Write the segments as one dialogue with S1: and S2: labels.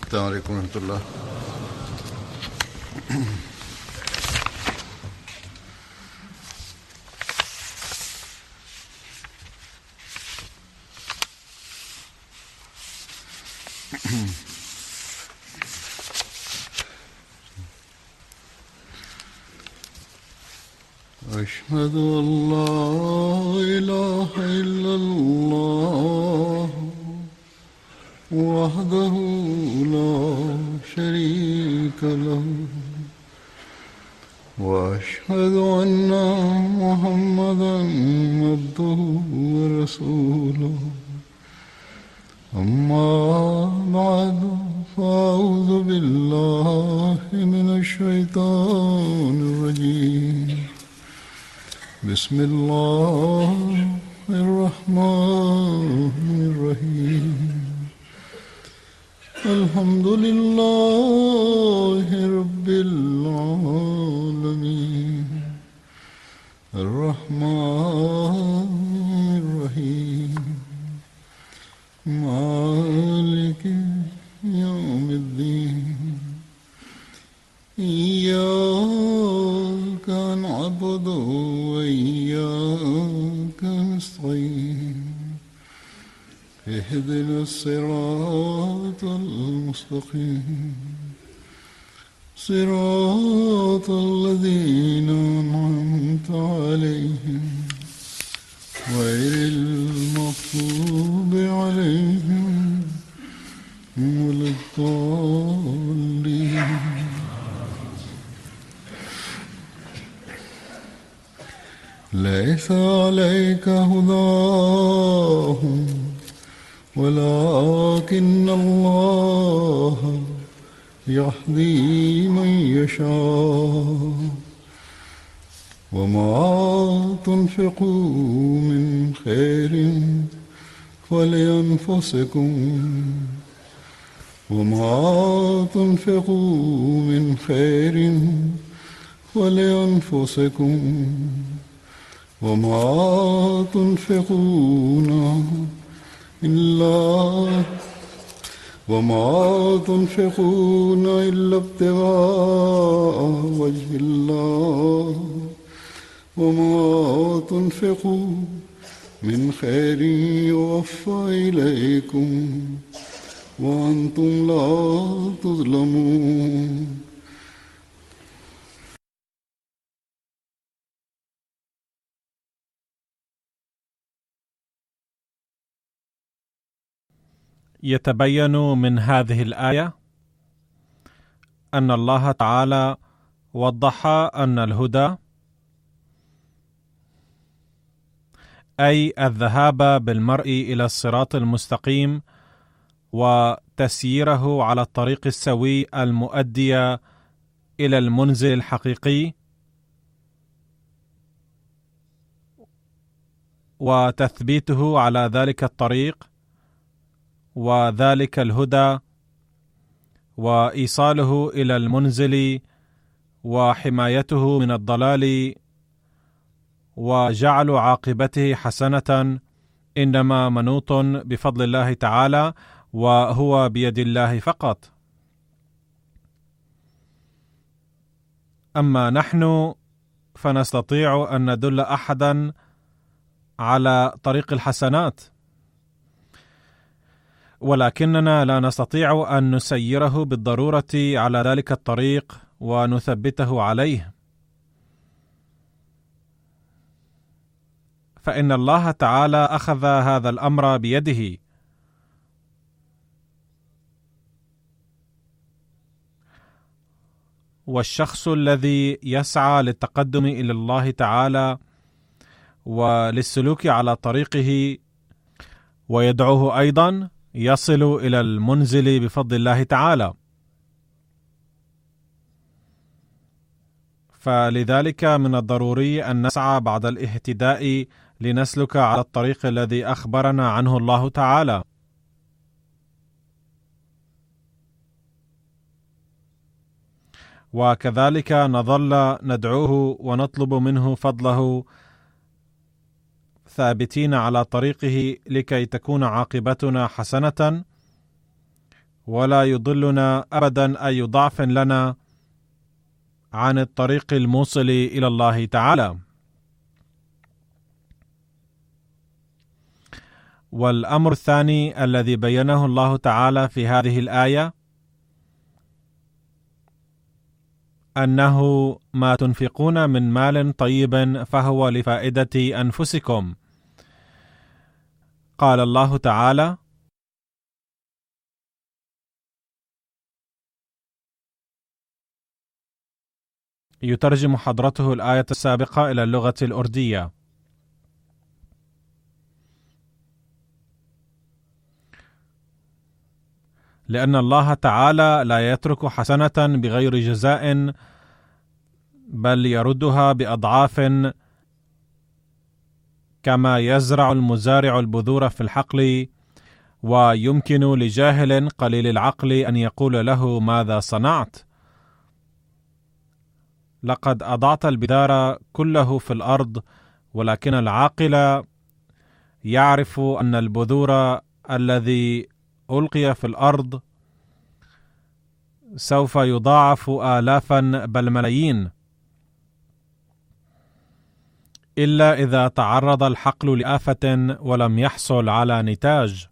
S1: السلام عليكم ورحمة الله. أشهد أن لا إله إلا الله وحده لا شريك له وأشهد أن محمدا عبده ورسوله. أما بعد فأعوذ بالله من الشيطان الرجيم. بسم الله الرحمن الرحيم. الحمد لله رب العالمين الرحمن الرحيم مالك يوم الدين. إياك نعبد وإياك نستعين. اهدنا الصراط المستقيم صراط الذين أنعمت عليهم غير المغضوب عليهم ولا الضالين. ليس عليك هداهم ولكن الله يهدي من يشاء. وما تنفقوا من خير فلأنفسكم وما تنفقوا من خير فلأنفسكم وما تنفقون إلا ابتغاء وجه الله. وما تنفقوا من خير يوفى إليكم وأنتم لا تظلمون.
S2: يتبين من هذه الآية أن الله تعالى وضح أن الهدى أي الذهاب بالمرء إلى الصراط المستقيم وتسييره على الطريق السوي المؤدي إلى المنزل الحقيقي وتثبيته على ذلك الطريق وذلك الهدى وإيصاله إلى المنزل وحمايته من الضلال وجعل عاقبته حسنة إنما منوط بفضل الله تعالى وهو بيد الله فقط. أما نحن فنستطيع أن ندل أحدا على طريق الحسنات ولكننا لا نستطيع أن نسيره بالضرورة على ذلك الطريق ونثبته عليه، فإن الله تعالى أخذ هذا الأمر بيده. والشخص الذي يسعى للتقدم إلى الله تعالى وللسلوك على طريقه ويدعوه أيضا يصل إلى المنزل بفضل الله تعالى. فلذلك من الضروري أن نسعى بعد الاهتداء لنسلك على الطريق الذي أخبرنا عنه الله تعالى. وكذلك نظل ندعوه ونطلب منه فضله ثابتين على طريقه لكي تكون عاقبتنا حسنة ولا يضلنا أبدا أي ضعف لنا عن الطريق الموصل إلى الله تعالى. والأمر الثاني الذي بينه الله تعالى في هذه الآية أنه ما تنفقون من مال طيب فهو لفائدة أنفسكم. قال الله تعالى: يترجم حضرته الآية السابقة إلى اللغة الأردية: لأن الله تعالى لا يترك حسنة بغير جزاء، بل يردها بأضعاف، كما يزرع المزارع البذور في الحقل، ويمكن لجاهل قليل العقل أن يقول له: ماذا صنعت؟ لقد أضعت البذار كله في الأرض، ولكن العاقل يعرف أن البذور الذي ألقي في الأرض سوف يضاعف آلافا بل ملايين، إلا إذا تعرض الحقل لآفة ولم يحصل على نتاج.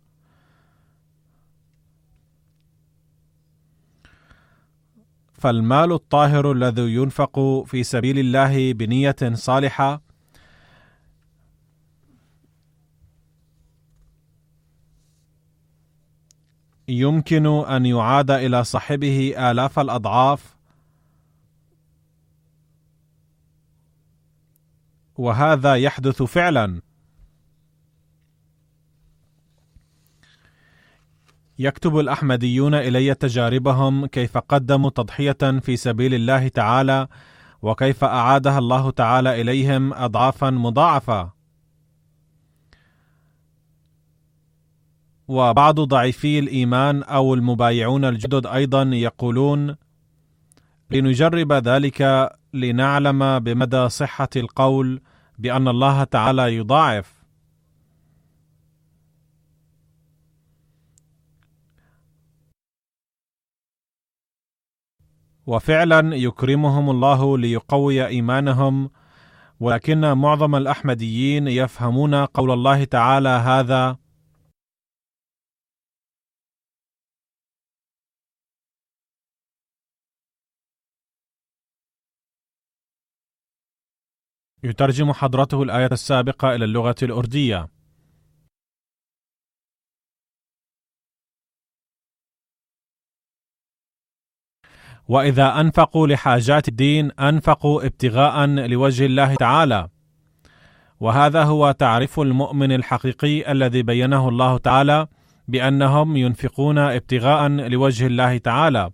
S2: فالمال الطاهر الذي ينفق في سبيل الله بنية صالحة يمكن أن يعاد إلى صاحبه آلاف الأضعاف، وهذا يحدث فعلا. يكتب الأحمديون إلي تجاربهم كيف قدموا تضحية في سبيل الله تعالى، وكيف أعادها الله تعالى إليهم أضعافا مضاعفة. وبعض ضعيفي الإيمان أو المبايعون الجدد أيضا يقولون: لنجرب ذلك لنعلم بمدى صحة القول بأن الله تعالى يضاعف. وفعلا يكرمهم الله ليقوي إيمانهم، ولكن معظم الأحمديين يفهمون قول الله تعالى هذا: يترجم حضرته الآية السابقة إلى اللغة الأردية: وإذا أنفقوا لحاجات الدين أنفقوا ابتغاء لوجه الله تعالى. وهذا هو تعريف المؤمن الحقيقي الذي بينه الله تعالى، بأنهم ينفقون ابتغاء لوجه الله تعالى.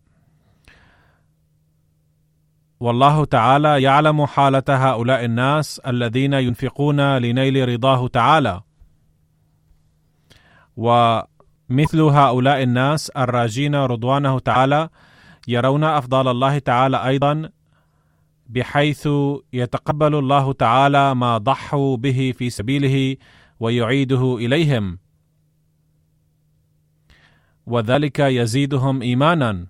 S2: والله تعالى يعلم حالة هؤلاء الناس الذين ينفقون لنيل رضاه تعالى. ومثل هؤلاء الناس الراجين رضوانه تعالى يرون أفضال الله تعالى أيضا، بحيث يتقبل الله تعالى ما ضحوا به في سبيله ويعيده إليهم، وذلك يزيدهم إيمانا.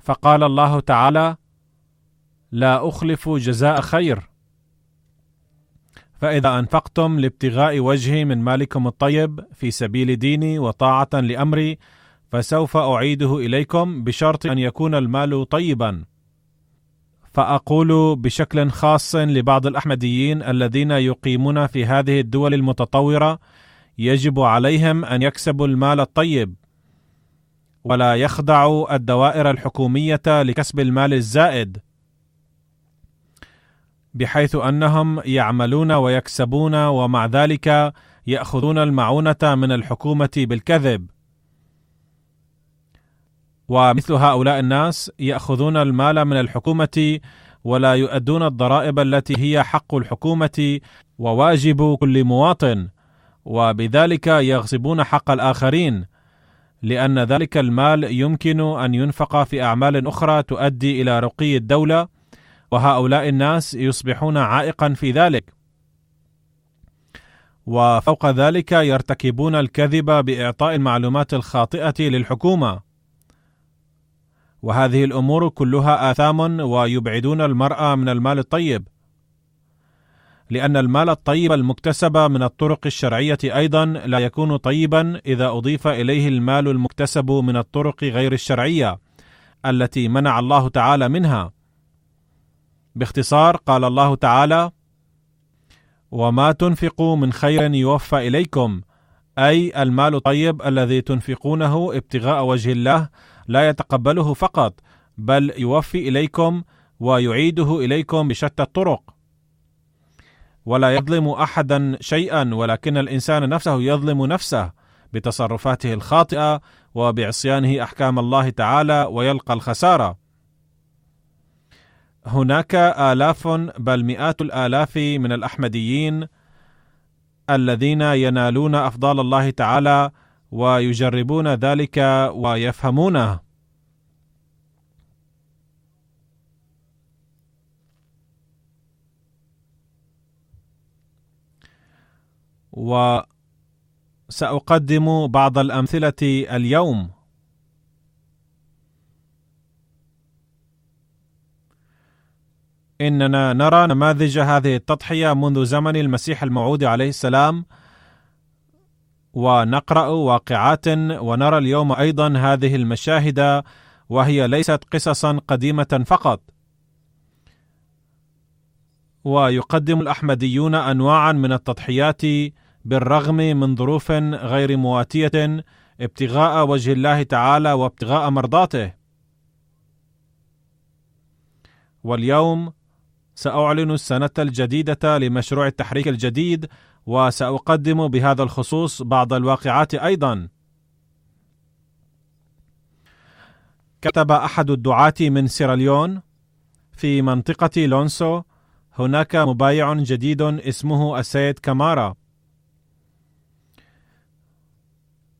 S2: فقال الله تعالى: لا أخلف جزاء خير. فإذا أنفقتم لابتغاء وجهي من مالكم الطيب في سبيل ديني وطاعة لأمري فسوف أعيده إليكم، بشرط أن يكون المال طيبا. فأقول بشكل خاص لبعض الأحمديين الذين يقيمون في هذه الدول المتطورة: يجب عليهم أن يكسبوا المال الطيب، ولا يخضعوا الدوائر الحكومية لكسب المال الزائد، بحيث أنهم يعملون ويكسبون ومع ذلك يأخذون المعونة من الحكومة بالكذب. ومثل هؤلاء الناس يأخذون المال من الحكومة ولا يؤدون الضرائب التي هي حق الحكومة وواجب كل مواطن، وبذلك يغصبون حق الآخرين، لأن ذلك المال يمكن أن ينفق في أعمال أخرى تؤدي إلى رقي الدولة، وهؤلاء الناس يصبحون عائقا في ذلك. وفوق ذلك يرتكبون الكذب بإعطاء المعلومات الخاطئة للحكومة، وهذه الأمور كلها آثام ويبعدون المرأة من المال الطيب، لأن المال الطيب المكتسب من الطرق الشرعية أيضا لا يكون طيبا إذا أضيف إليه المال المكتسب من الطرق غير الشرعية التي منع الله تعالى منها. باختصار قال الله تعالى: وما تنفقوا من خير يوفى إليكم، أي المال الطيب الذي تنفقونه ابتغاء وجه الله لا يتقبله فقط، بل يوفي إليكم ويعيده إليكم بشتى الطرق، ولا يظلم أحدا شيئا، ولكن الإنسان نفسه يظلم نفسه بتصرفاته الخاطئة وبعصيانه أحكام الله تعالى ويلقى الخسارة. هناك آلاف بل مئات الآلاف من الأحمديين الذين ينالون أفضال الله تعالى ويجربون ذلك ويفهمونه. وسأقدم بعض الأمثلة اليوم. إننا نرى نماذج هذه التضحية منذ زمن المسيح الموعود عليه السلام، ونقرأ واقعات ونرى اليوم أيضا هذه المشاهد، وهي ليست قصصا قديمة فقط. ويقدم الأحمديون أنواعا من التضحيات بالرغم من ظروف غير مواتية ابتغاء وجه الله تعالى وابتغاء مرضاته. واليوم سأعلن السنة الجديدة لمشروع التحريك الجديد، وسأقدم بهذا الخصوص بعض الواقعات أيضا. كتب أحد الدعاة من سيراليون في منطقة لونسو: هناك مبايع جديد اسمه السيد كامارا.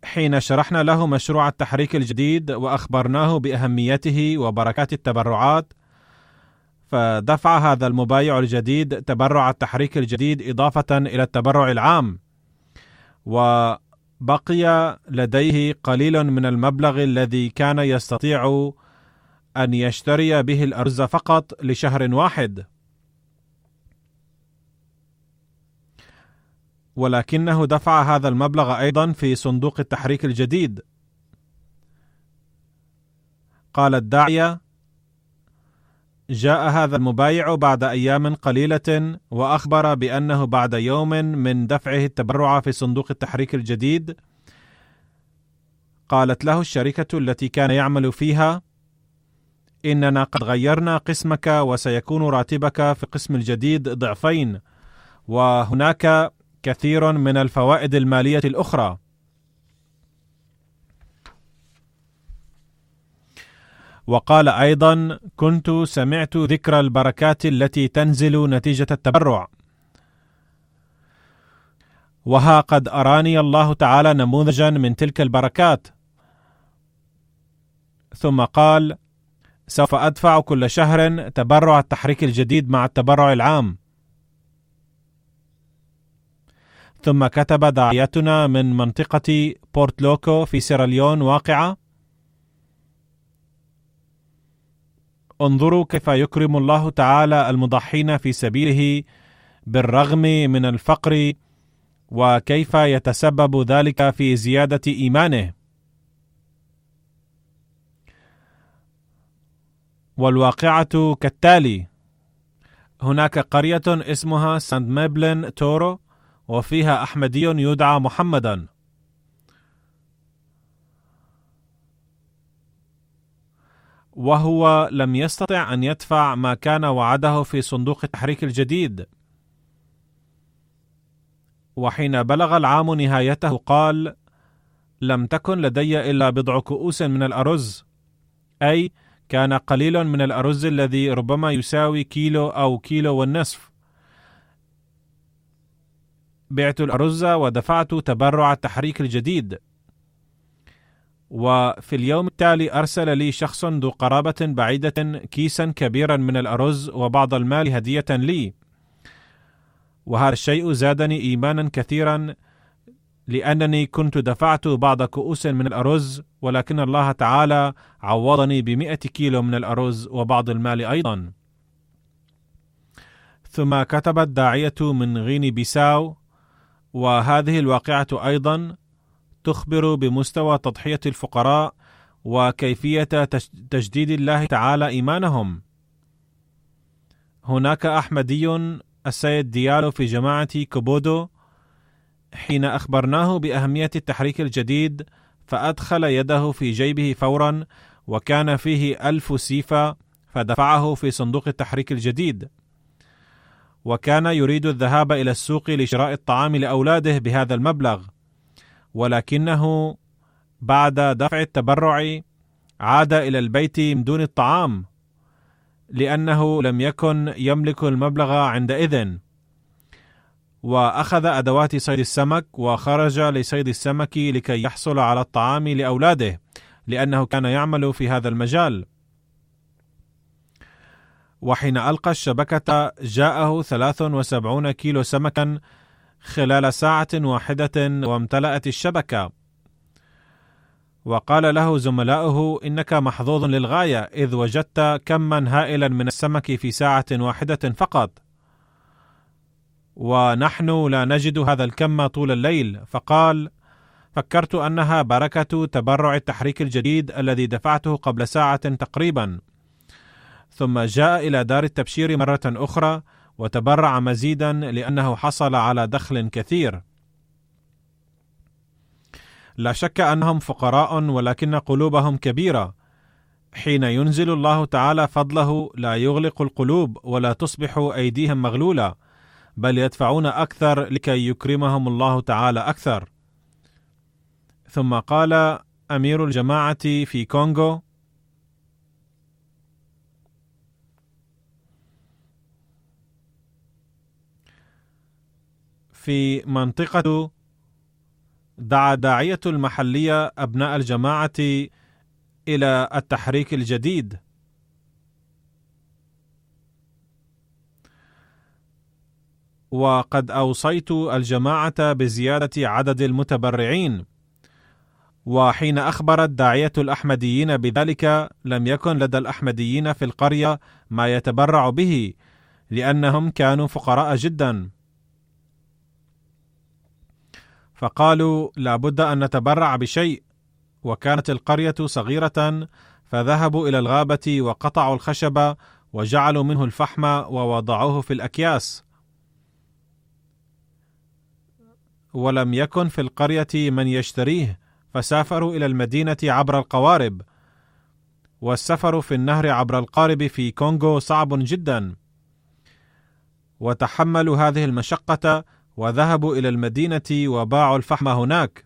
S2: حين شرحنا له مشروع التحريك الجديد وأخبرناه بأهميته وبركات التبرعات، فدفع هذا المبايع الجديد تبرع التحريك الجديد إضافة إلى التبرع العام، وبقي لديه قليل من المبلغ الذي كان يستطيع أن يشتري به الأرز فقط لشهر واحد، ولكنه دفع هذا المبلغ أيضا في صندوق التحريك الجديد. قال الداعية: جاء هذا المبايع بعد أيام قليلة وأخبر بأنه بعد يوم من دفعه التبرع في صندوق التحريك الجديد، قالت له الشركة التي كان يعمل فيها: إننا قد غيرنا قسمك وسيكون راتبك في القسم الجديد ضعفين، وهناك كثير من الفوائد المالية الأخرى. وقال أيضا: كنت سمعت ذكر البركات التي تنزل نتيجة التبرع، وها قد أراني الله تعالى نموذجا من تلك البركات. ثم قال: سوف أدفع كل شهر تبرع التحريك الجديد مع التبرع العام. ثم كتب داعيتنا من منطقة بورت لوكو في سيراليون واقعة: انظروا كيف يكرم الله تعالى المضحين في سبيله بالرغم من الفقر، وكيف يتسبب ذلك في زيادة إيمانه. والواقعة كالتالي: هناك قرية اسمها ساند ميبلن تورو، وفيها أحمدي يدعى محمدا، وهو لم يستطع أن يدفع ما كان وعده في صندوق التحريك الجديد. وحين بلغ العام نهايته قال: لم تكن لدي إلا بضع كؤوس من الأرز، أي كان قليل من الأرز الذي ربما يساوي كيلو أو كيلو والنصف. بعت الأرز ودفعت تبرع التحريك الجديد. وفي اليوم التالي أرسل لي شخص ذو قرابة بعيدة كيسا كبيرا من الأرز وبعض المال هدية لي، وهذا الشيء زادني إيمانا كثيرا، لأنني كنت دفعت بعض كؤوس من الأرز، ولكن الله تعالى عوضني ب100 كيلو من الأرز وبعض المال أيضا. ثم كتبت داعية من غيني بيساو: وهذه الواقعة أيضا تخبر بمستوى تضحية الفقراء وكيفية تجديد الله تعالى إيمانهم. هناك أحمدي السيد ديالو في جماعة كوبودو، حين أخبرناه بأهمية التحريك الجديد فأدخل يده في جيبه فورا، وكان فيه 1000 سيفا، فدفعه في صندوق التحريك الجديد. وكان يريد الذهاب إلى السوق لشراء الطعام لأولاده بهذا المبلغ، ولكنه بعد دفع التبرع عاد إلى البيت من دون الطعام، لأنه لم يكن يملك المبلغ عندئذ. وأخذ أدوات صيد السمك وخرج لصيد السمك لكي يحصل على الطعام لأولاده، لأنه كان يعمل في هذا المجال. وحين ألقى الشبكة جاءه 73 كيلو سمكا خلال ساعة واحدة، وامتلأت الشبكة. وقال له زملاؤه: إنك محظوظ للغاية، إذ وجدت كما هائلا من السمك في ساعة واحدة فقط، ونحن لا نجد هذا الكم طول الليل. فقال: فكرت أنها بركة تبرع التحريك الجديد الذي دفعته قبل ساعة تقريبا. ثم جاء إلى دار التبشير مرة أخرى وتبرع مزيدا، لأنه حصل على دخل كثير. لا شك أنهم فقراء، ولكن قلوبهم كبيرة. حين ينزل الله تعالى فضله لا يغلق القلوب ولا تصبح أيديهم مغلولة، بل يدفعون أكثر لكي يكرمهم الله تعالى أكثر. ثم قال أمير الجماعة في كونغو: في منطقة دعا داعية المحلية أبناء الجماعة إلى التحريك الجديد، وقد أوصيت الجماعة بزيادة عدد المتبرعين. وحين أخبرت داعية الأحمديين بذلك، لم يكن لدى الأحمديين في القرية ما يتبرع به، لأنهم كانوا فقراء جدا. فقالوا: لا بد أن نتبرع بشيء. وكانت القرية صغيرة، فذهبوا إلى الغابة وقطعوا الخشب وجعلوا منه الفحم ووضعوه في الأكياس. ولم يكن في القرية من يشتريه، فسافروا إلى المدينة عبر القوارب. والسفر في النهر عبر القارب في كونغو صعب جدا، وتحملوا هذه المشقة وذهبوا إلى المدينة وباعوا الفحم هناك،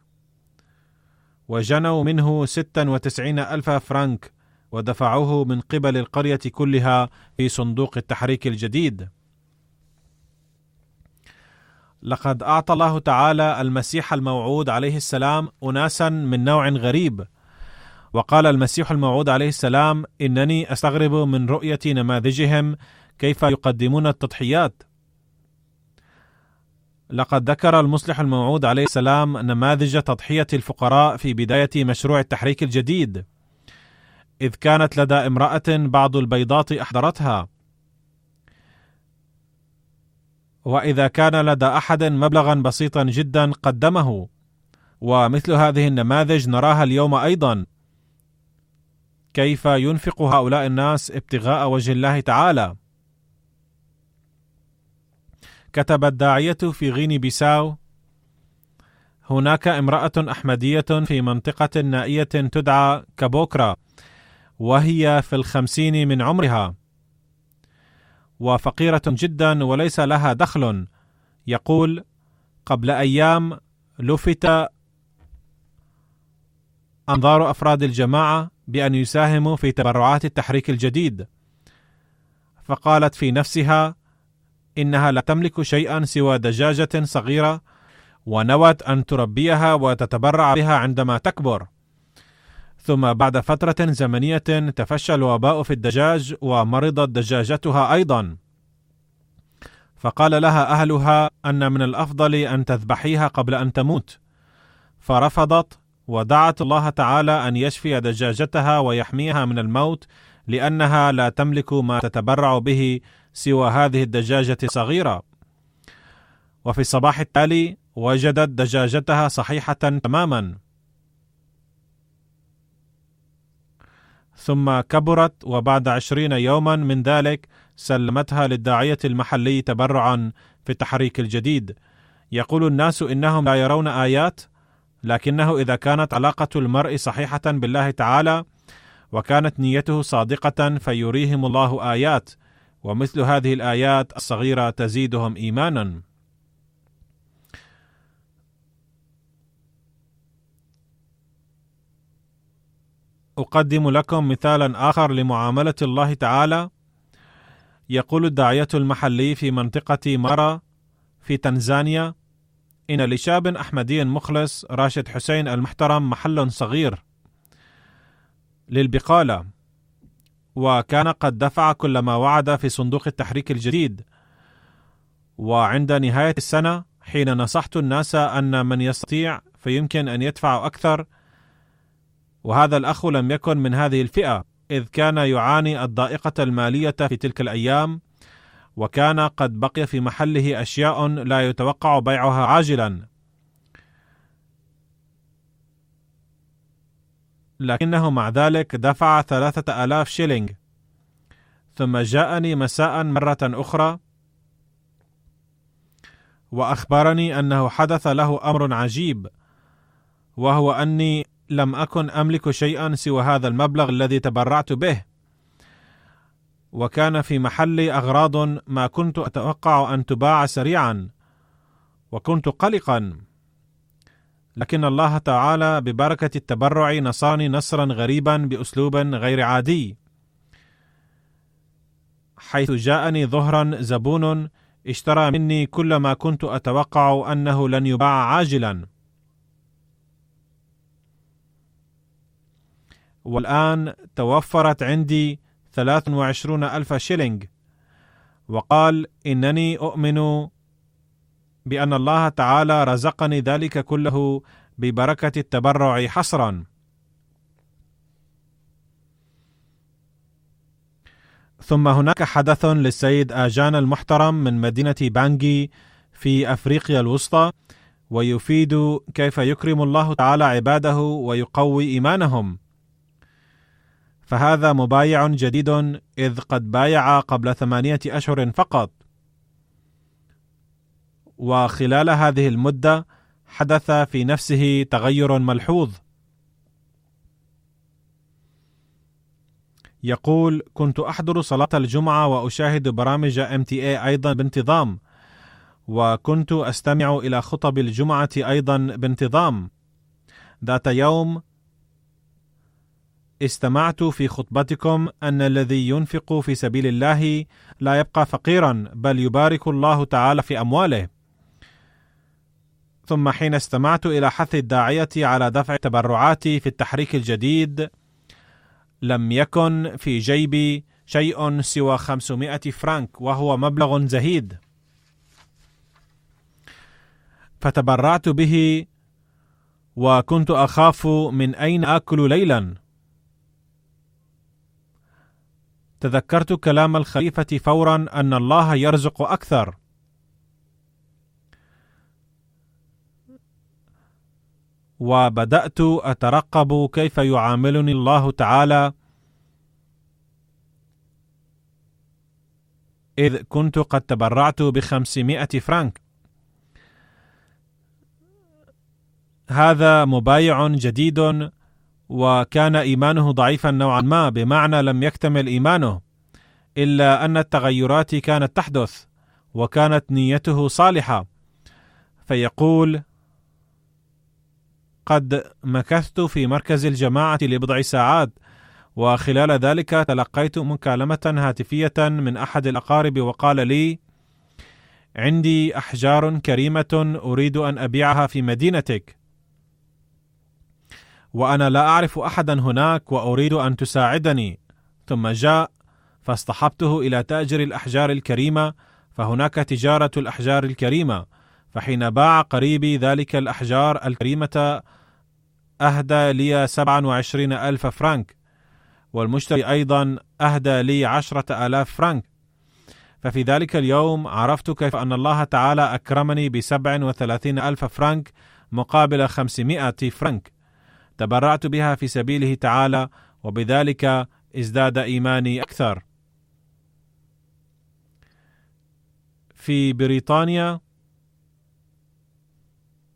S2: وجنوا منه 96,000 فرنك، ودفعوه من قبل القرية كلها في صندوق التحريك الجديد. لقد أعطى الله تعالى المسيح الموعود عليه السلام أناسا من نوع غريب. وقال المسيح الموعود عليه السلام: إنني أستغرب من رؤية نماذجهم كيف يقدمون التضحيات. لقد ذكر المصلح الموعود عليه السلام نماذج تضحية الفقراء في بداية مشروع التحريك الجديد، إذ كانت لدى امرأة بعض البيضات أحضرتها، وإذا كان لدى أحد مبلغا بسيطا جدا قدمه. ومثل هذه النماذج نراها اليوم أيضا، كيف ينفق هؤلاء الناس ابتغاء وجه الله تعالى. كتب الداعية في غيني بيساو: هناك امرأة أحمدية في منطقة نائية تدعى كابوكرا، وهي في 50 من عمرها، وفقيرة جدا وليس لها دخل. يقول: قبل أيام لفت أنظار أفراد الجماعة بأن يساهموا في تبرعات التحريك الجديد، فقالت في نفسها إنها لا تملك شيئا سوى دجاجة صغيرة، ونوت أن تربيها وتتبرع بها عندما تكبر. ثم بعد فترة زمنية تفشى الوباء في الدجاج، ومرضت دجاجتها أيضا، فقال لها أهلها أن من الأفضل أن تذبحيها قبل أن تموت، فرفضت ودعت الله تعالى أن يشفي دجاجتها ويحميها من الموت، لأنها لا تملك ما تتبرع به سوى هذه الدجاجة الصغيرة. وفي الصباح التالي وجدت دجاجتها صحيحة تماما، ثم كبرت، وبعد 20 يوما من ذلك سلمتها للداعية المحلي تبرعا في التحريك الجديد. يقول الناس إنهم لا يرون آيات، لكنه إذا كانت علاقة المرء صحيحة بالله تعالى وكانت نيته صادقة فيريهم الله آيات، ومثل هذه الآيات الصغيرة تزيدهم إيمانا. أقدم لكم مثالا آخر لمعاملة الله تعالى. يقول الداعية المحلي في منطقة مارا في تنزانيا: إن لشاب أحمدي مخلص راشد حسين المحترم محل صغير للبقالة، وكان قد دفع كل ما وعد في صندوق التحريك الجديد. وعند نهاية السنة حين نصحت الناس أن من يستطيع فيمكن أن يدفع أكثر، وهذا الأخ لم يكن من هذه الفئة، إذ كان يعاني الضائقة المالية في تلك الأيام، وكان قد بقي في محله أشياء لا يتوقع بيعها عاجلا، لكنه مع ذلك دفع 3000 شيلينغ. ثم جاءني مساء مرة أخرى وأخبرني أنه حدث له أمر عجيب، وهو أني لم أكن أملك شيئا سوى هذا المبلغ الذي تبرعت به، وكان في محلي أغراض ما كنت أتوقع أن تباع سريعا، وكنت قلقا، لكن الله تعالى ببركة التبرع نصرني نصرا غريبا بأسلوب غير عادي، حيث جاءني ظهرا زبون اشترى مني كل ما كنت أتوقع أنه لن يباع عاجلا. والآن توفرت عندي 23,000 شيلينغ، وقال: إنني أؤمن بأن الله تعالى رزقني ذلك كله ببركة التبرع حصرا. ثم هناك حدث للسيد آجان المحترم من مدينة بانجي في أفريقيا الوسطى، ويفيد كيف يكرم الله تعالى عباده ويقوي إيمانهم. فهذا مبايع جديد، إذ قد بايع قبل 8 أشهر فقط، وخلال هذه المدة حدث في نفسه تغير ملحوظ. يقول: كنت أحضر صلاة الجمعة وأشاهد برامج MTA أيضا بانتظام، وكنت أستمع إلى خطب الجمعة أيضا بانتظام. ذات يوم استمعت في خطبتكم أن الذي ينفق في سبيل الله لا يبقى فقيرا، بل يبارك الله تعالى في أمواله. ثم حين استمعت إلى حث الداعية على دفع تبرعاتي في التحريك الجديد، لم يكن في جيبي شيء سوى 500 فرنك، وهو مبلغ زهيد، فتبرعت به، وكنت أخاف من أين آكل ليلا. تذكرت كلام الخليفة فورا أن الله يرزق أكثر، وبدأت أترقب كيف يعاملني الله تعالى، إذ كنت قد تبرعت ب500 فرنك. هذا مبايع جديد، وكان إيمانه ضعيفا نوعا ما، بمعنى لم يكتمل إيمانه، إلا أن التغيرات كانت تحدث، وكانت نيته صالحة. فيقول: قد مكثت في مركز الجماعة لبضع ساعات، وخلال ذلك تلقيت مكالمة هاتفية من أحد الأقارب، وقال لي: عندي أحجار كريمة أريد أن أبيعها في مدينتك، وأنا لا أعرف أحدا هناك وأريد أن تساعدني. ثم جاء فاصطحبته إلى تاجر الأحجار الكريمة، فهناك تجارة الأحجار الكريمة، فحين باع قريبي ذلك الأحجار الكريمة أهدى لي 27,000 فرنك، والمشتري أيضا أهدى لي 10,000 فرنك. ففي ذلك اليوم عرفت كيف أن الله تعالى أكرمني ب37,000 فرنك مقابل 500 فرنك تبرعت بها في سبيله تعالى، وبذلك ازداد إيماني أكثر. في بريطانيا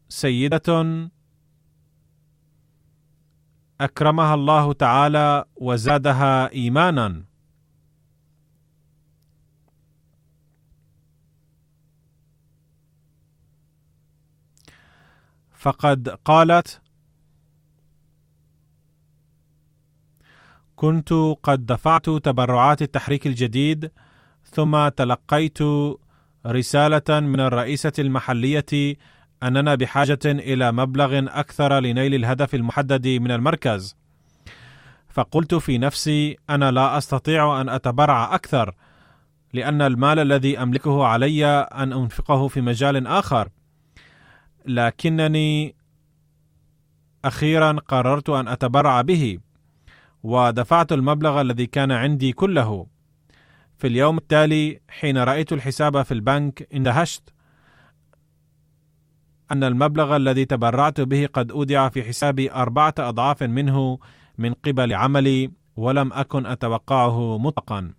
S2: سيدة أكرمها الله تعالى وزادها إيمانا، فقد قالت: كنت قد دفعت تبرعات التحريك الجديد، ثم تلقيت رسالة من الرئيسة المحلية أننا بحاجة إلى مبلغ أكثر لنيل الهدف المحدد من المركز. فقلت في نفسي: أنا لا أستطيع أن أتبرع أكثر، لأن المال الذي أملكه علي أن أنفقه في مجال آخر. لكنني أخيرا قررت أن أتبرع به، ودفعت المبلغ الذي كان عندي كله. في اليوم التالي حين رأيت الحساب في البنك اندهشت أن المبلغ الذي تبرعت به قد أودع في حسابي 4 أضعاف منه من قبل عملي، ولم أكن أتوقعه مطلقا.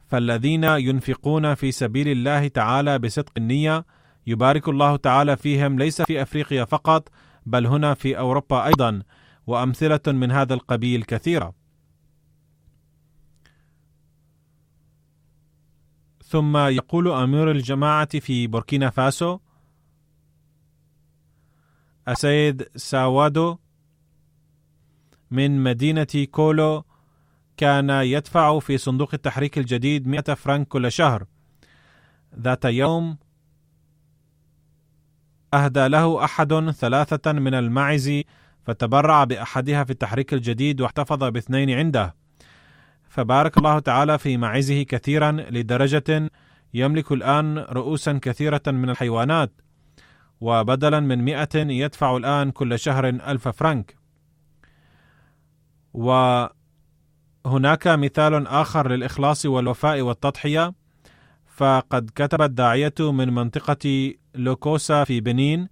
S2: فالذين ينفقون في سبيل الله تعالى بصدق النية يبارك الله تعالى فيهم، ليس في أفريقيا فقط بل هنا في أوروبا أيضا، وأمثلة من هذا القبيل كثيرة. ثم يقول أمير الجماعة في بوركينا فاسو السيد ساوادو من مدينة كولو كان يدفع في صندوق التحريك الجديد 100 فرنك كل شهر. ذات يوم أهدى له أحد 3 من الماعز، فتبرع بأحدها في التحريك الجديد واحتفظ ب2 عنده، فبارك الله تعالى في معزه كثيرا لدرجة يملك الآن رؤوسا كثيرة من الحيوانات، وبدلا من 100 يدفع الآن كل شهر 1000 فرنك. وهناك مثال آخر للإخلاص والوفاء والتضحية، فقد كتب الداعية من منطقة لوكوسا في بنين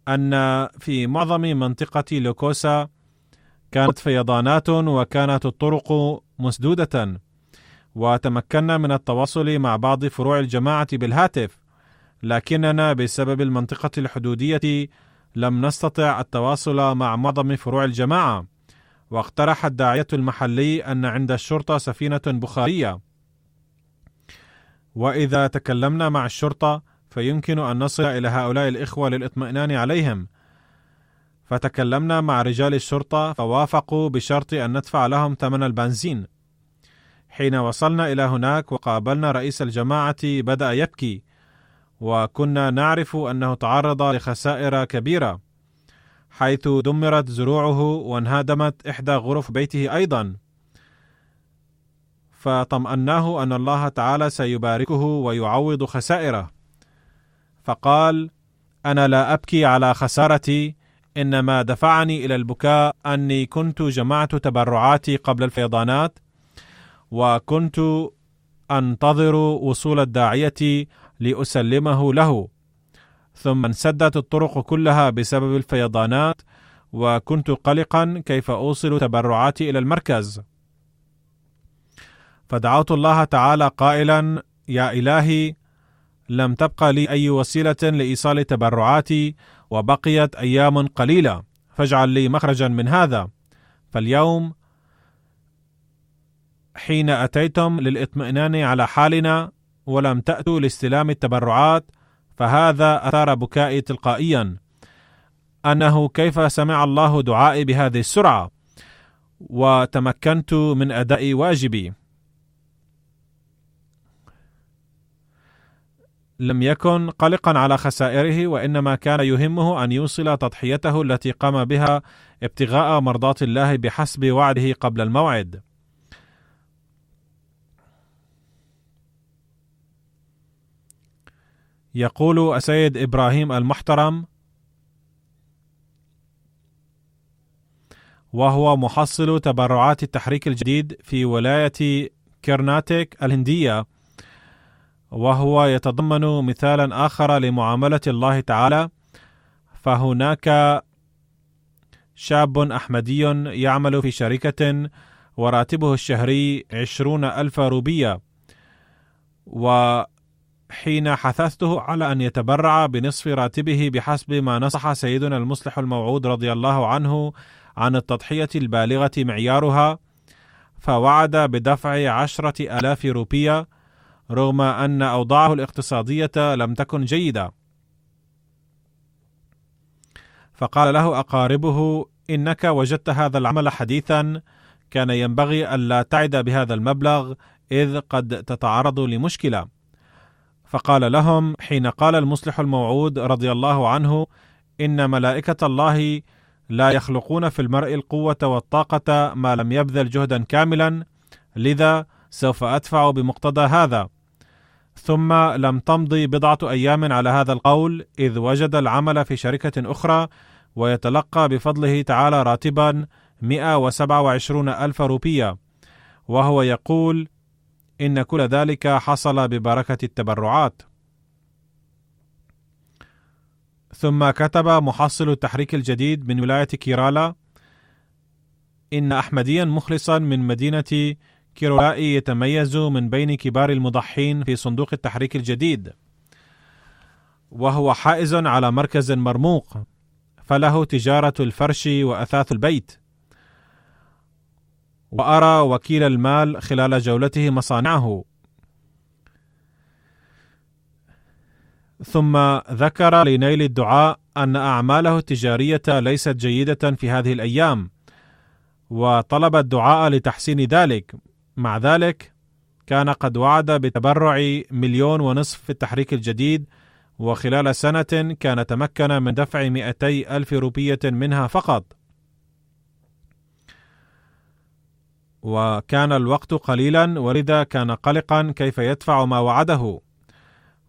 S2: أن في معظم منطقة لوكوسا كانت فيضانات وكانت الطرق مسدودة، وتمكنا من التواصل مع بعض فروع الجماعة بالهاتف، لكننا بسبب المنطقة الحدودية لم نستطع التواصل مع معظم فروع الجماعة. واقترح الداعية المحلي أن عند الشرطة سفينة بخارية، وإذا تكلمنا مع الشرطة فيمكن أن نصل إلى هؤلاء الإخوة للإطمئنان عليهم. فتكلمنا مع رجال الشرطة فوافقوا بشرط أن ندفع لهم ثمن البنزين. حين وصلنا إلى هناك وقابلنا رئيس الجماعة بدأ يبكي، وكنا نعرف أنه تعرض لخسائر كبيرة، حيث دمرت زروعه وانهدمت إحدى غرف بيته أيضا. فطمأناه أن الله تعالى سيباركه ويعوض خسائره، فقال: أنا لا أبكي على خسارتي، إنما دفعني إلى البكاء أني كنت جمعت تبرعاتي قبل الفيضانات، وكنت أنتظر وصول الداعية لأسلمه له، ثم انسدت الطرق كلها بسبب الفيضانات، وكنت قلقا كيف أوصل تبرعاتي إلى المركز. فدعوت الله تعالى قائلا: يا إلهي، لم تبقى لي أي وسيلة لإيصال تبرعاتي، وبقيت أيام قليلة، فاجعل لي مخرجا من هذا. فاليوم حين أتيتم للإطمئنان على حالنا ولم تأتوا لاستلام التبرعات، فهذا أثار بكائي تلقائيا، أنه كيف سمع الله دعائي بهذه السرعة، وتمكنت من أداء واجبي. لم يكن قلقا على خسائره، وإنما كان يهمه أن يوصل تضحيته التي قام بها ابتغاء مرضات الله بحسب وعده قبل الموعد. يقول السيد إبراهيم المحترم، وهو محصل تبرعات التحريك الجديد في ولاية كرناتيك الهندية، وهو يتضمن مثالا آخر لمعاملة الله تعالى. فهناك شاب أحمدي يعمل في شركة وراتبه الشهري 20,000 روبية، وحين حثثته على أن يتبرع بنصف راتبه بحسب ما نصح سيدنا المصلح الموعود رضي الله عنه عن التضحية البالغة معيارها، فوعد بدفع 10,000 روبية رغم أن أوضاعه الاقتصادية لم تكن جيدة. فقال له أقاربه: إنك وجدت هذا العمل حديثا، كان ينبغي ألا تعد بهذا المبلغ إذ قد تتعرض لمشكلة. فقال لهم حين قال المصلح الموعود رضي الله عنه: إن ملائكة الله لا يخلقون في المرء القوة والطاقة ما لم يبذل جهدا كاملا، لذا سوف أدفع بمقتضى هذا. ثم لم تمضي بضعة أيام على هذا القول إذ وجد العمل في شركة أخرى ويتلقى بفضله تعالى راتبا 127,000 روبية، وهو يقول إن كل ذلك حصل ببركة التبرعات. ثم كتب محصل التحريك الجديد من ولاية كيرالا: إن أحمديا مخلصا من مدينة كيرولائي يتميز من بين كبار المضحين في صندوق التحريك الجديد، وهو حائز على مركز مرموق، فله تجارة الفرش وأثاث البيت. وأرى وكيل المال خلال جولته مصانعه. ثم ذكر لنيل الدعاء أن أعماله التجارية ليست جيدة في هذه الأيام، وطلب الدعاء لتحسين ذلك. مع ذلك كان قد وعد بتبرع 1.5 مليون في التحريك الجديد، وخلال سنة كان تمكن من دفع 200,000 روبية منها فقط، وكان الوقت قليلا ولذا كان قلقا كيف يدفع ما وعده،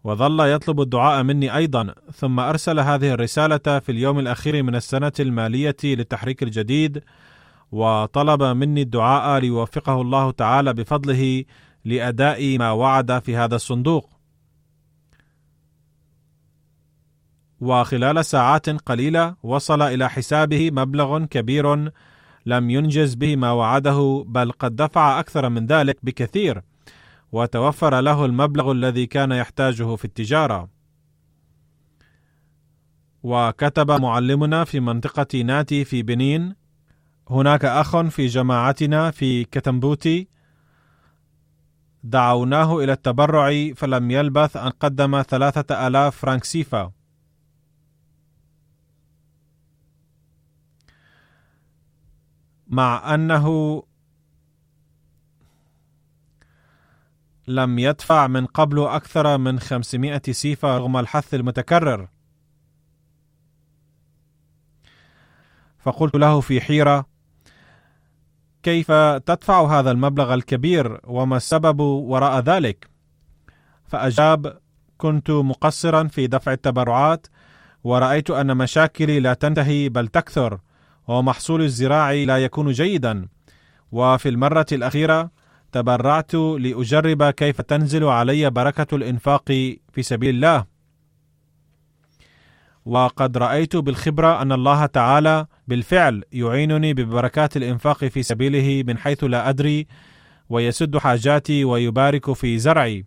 S2: وظل يطلب الدعاء مني أيضا. ثم أرسل هذه الرسالة في اليوم الأخير من السنة المالية للتحريك الجديد، وطلب مني الدعاء ليوفقه الله تعالى بفضله لأداء ما وعد في هذا الصندوق. وخلال ساعات قليلة وصل إلى حسابه مبلغ كبير لم ينجز به ما وعده، بل قد دفع أكثر من ذلك بكثير، وتوفر له المبلغ الذي كان يحتاجه في التجارة. وكتب معلمنا في منطقة ناتي في بنين: هناك أخ في جماعتنا في كتمبوتي دعوناه إلى التبرع، فلم يلبث أن قدم 3,000 فرنك سيفا. مع أنه لم يدفع من قبل أكثر من 500 سيفا رغم الحث المتكرر. فقلت له في حيرة: كيف تدفع هذا المبلغ الكبير وما السبب وراء ذلك؟ فأجاب: كنت مقصرا في دفع التبرعات، ورأيت أن مشاكلي لا تنتهي بل تكثر، ومحصول الزراعي لا يكون جيدا، وفي المرة الأخيرة تبرعت لأجرب كيف تنزل علي بركة الإنفاق في سبيل الله، وقد رأيت بالخبرة أن الله تعالى بالفعل يعينني ببركات الإنفاق في سبيله من حيث لا أدري، ويسد حاجاتي ويبارك في زرعي.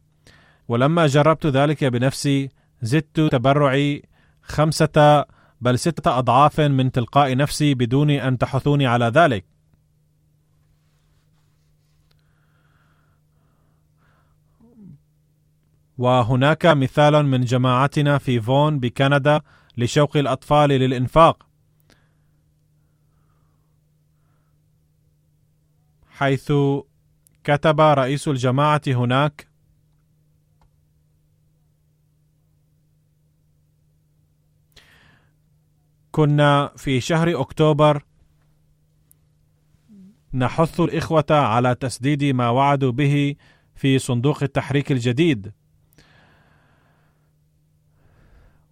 S2: ولما جربت ذلك بنفسي زدت تبرعي 5 بل 6 أضعاف من تلقاء نفسي بدون أن تحثوني على ذلك. وهناك مثال من جماعتنا في فون بكندا لشوق الأطفال للإنفاق، حيث كتب رئيس الجماعة هناك: كنا في شهر أكتوبر نحث الإخوة على تسديد ما وعدوا به في صندوق التحريك الجديد،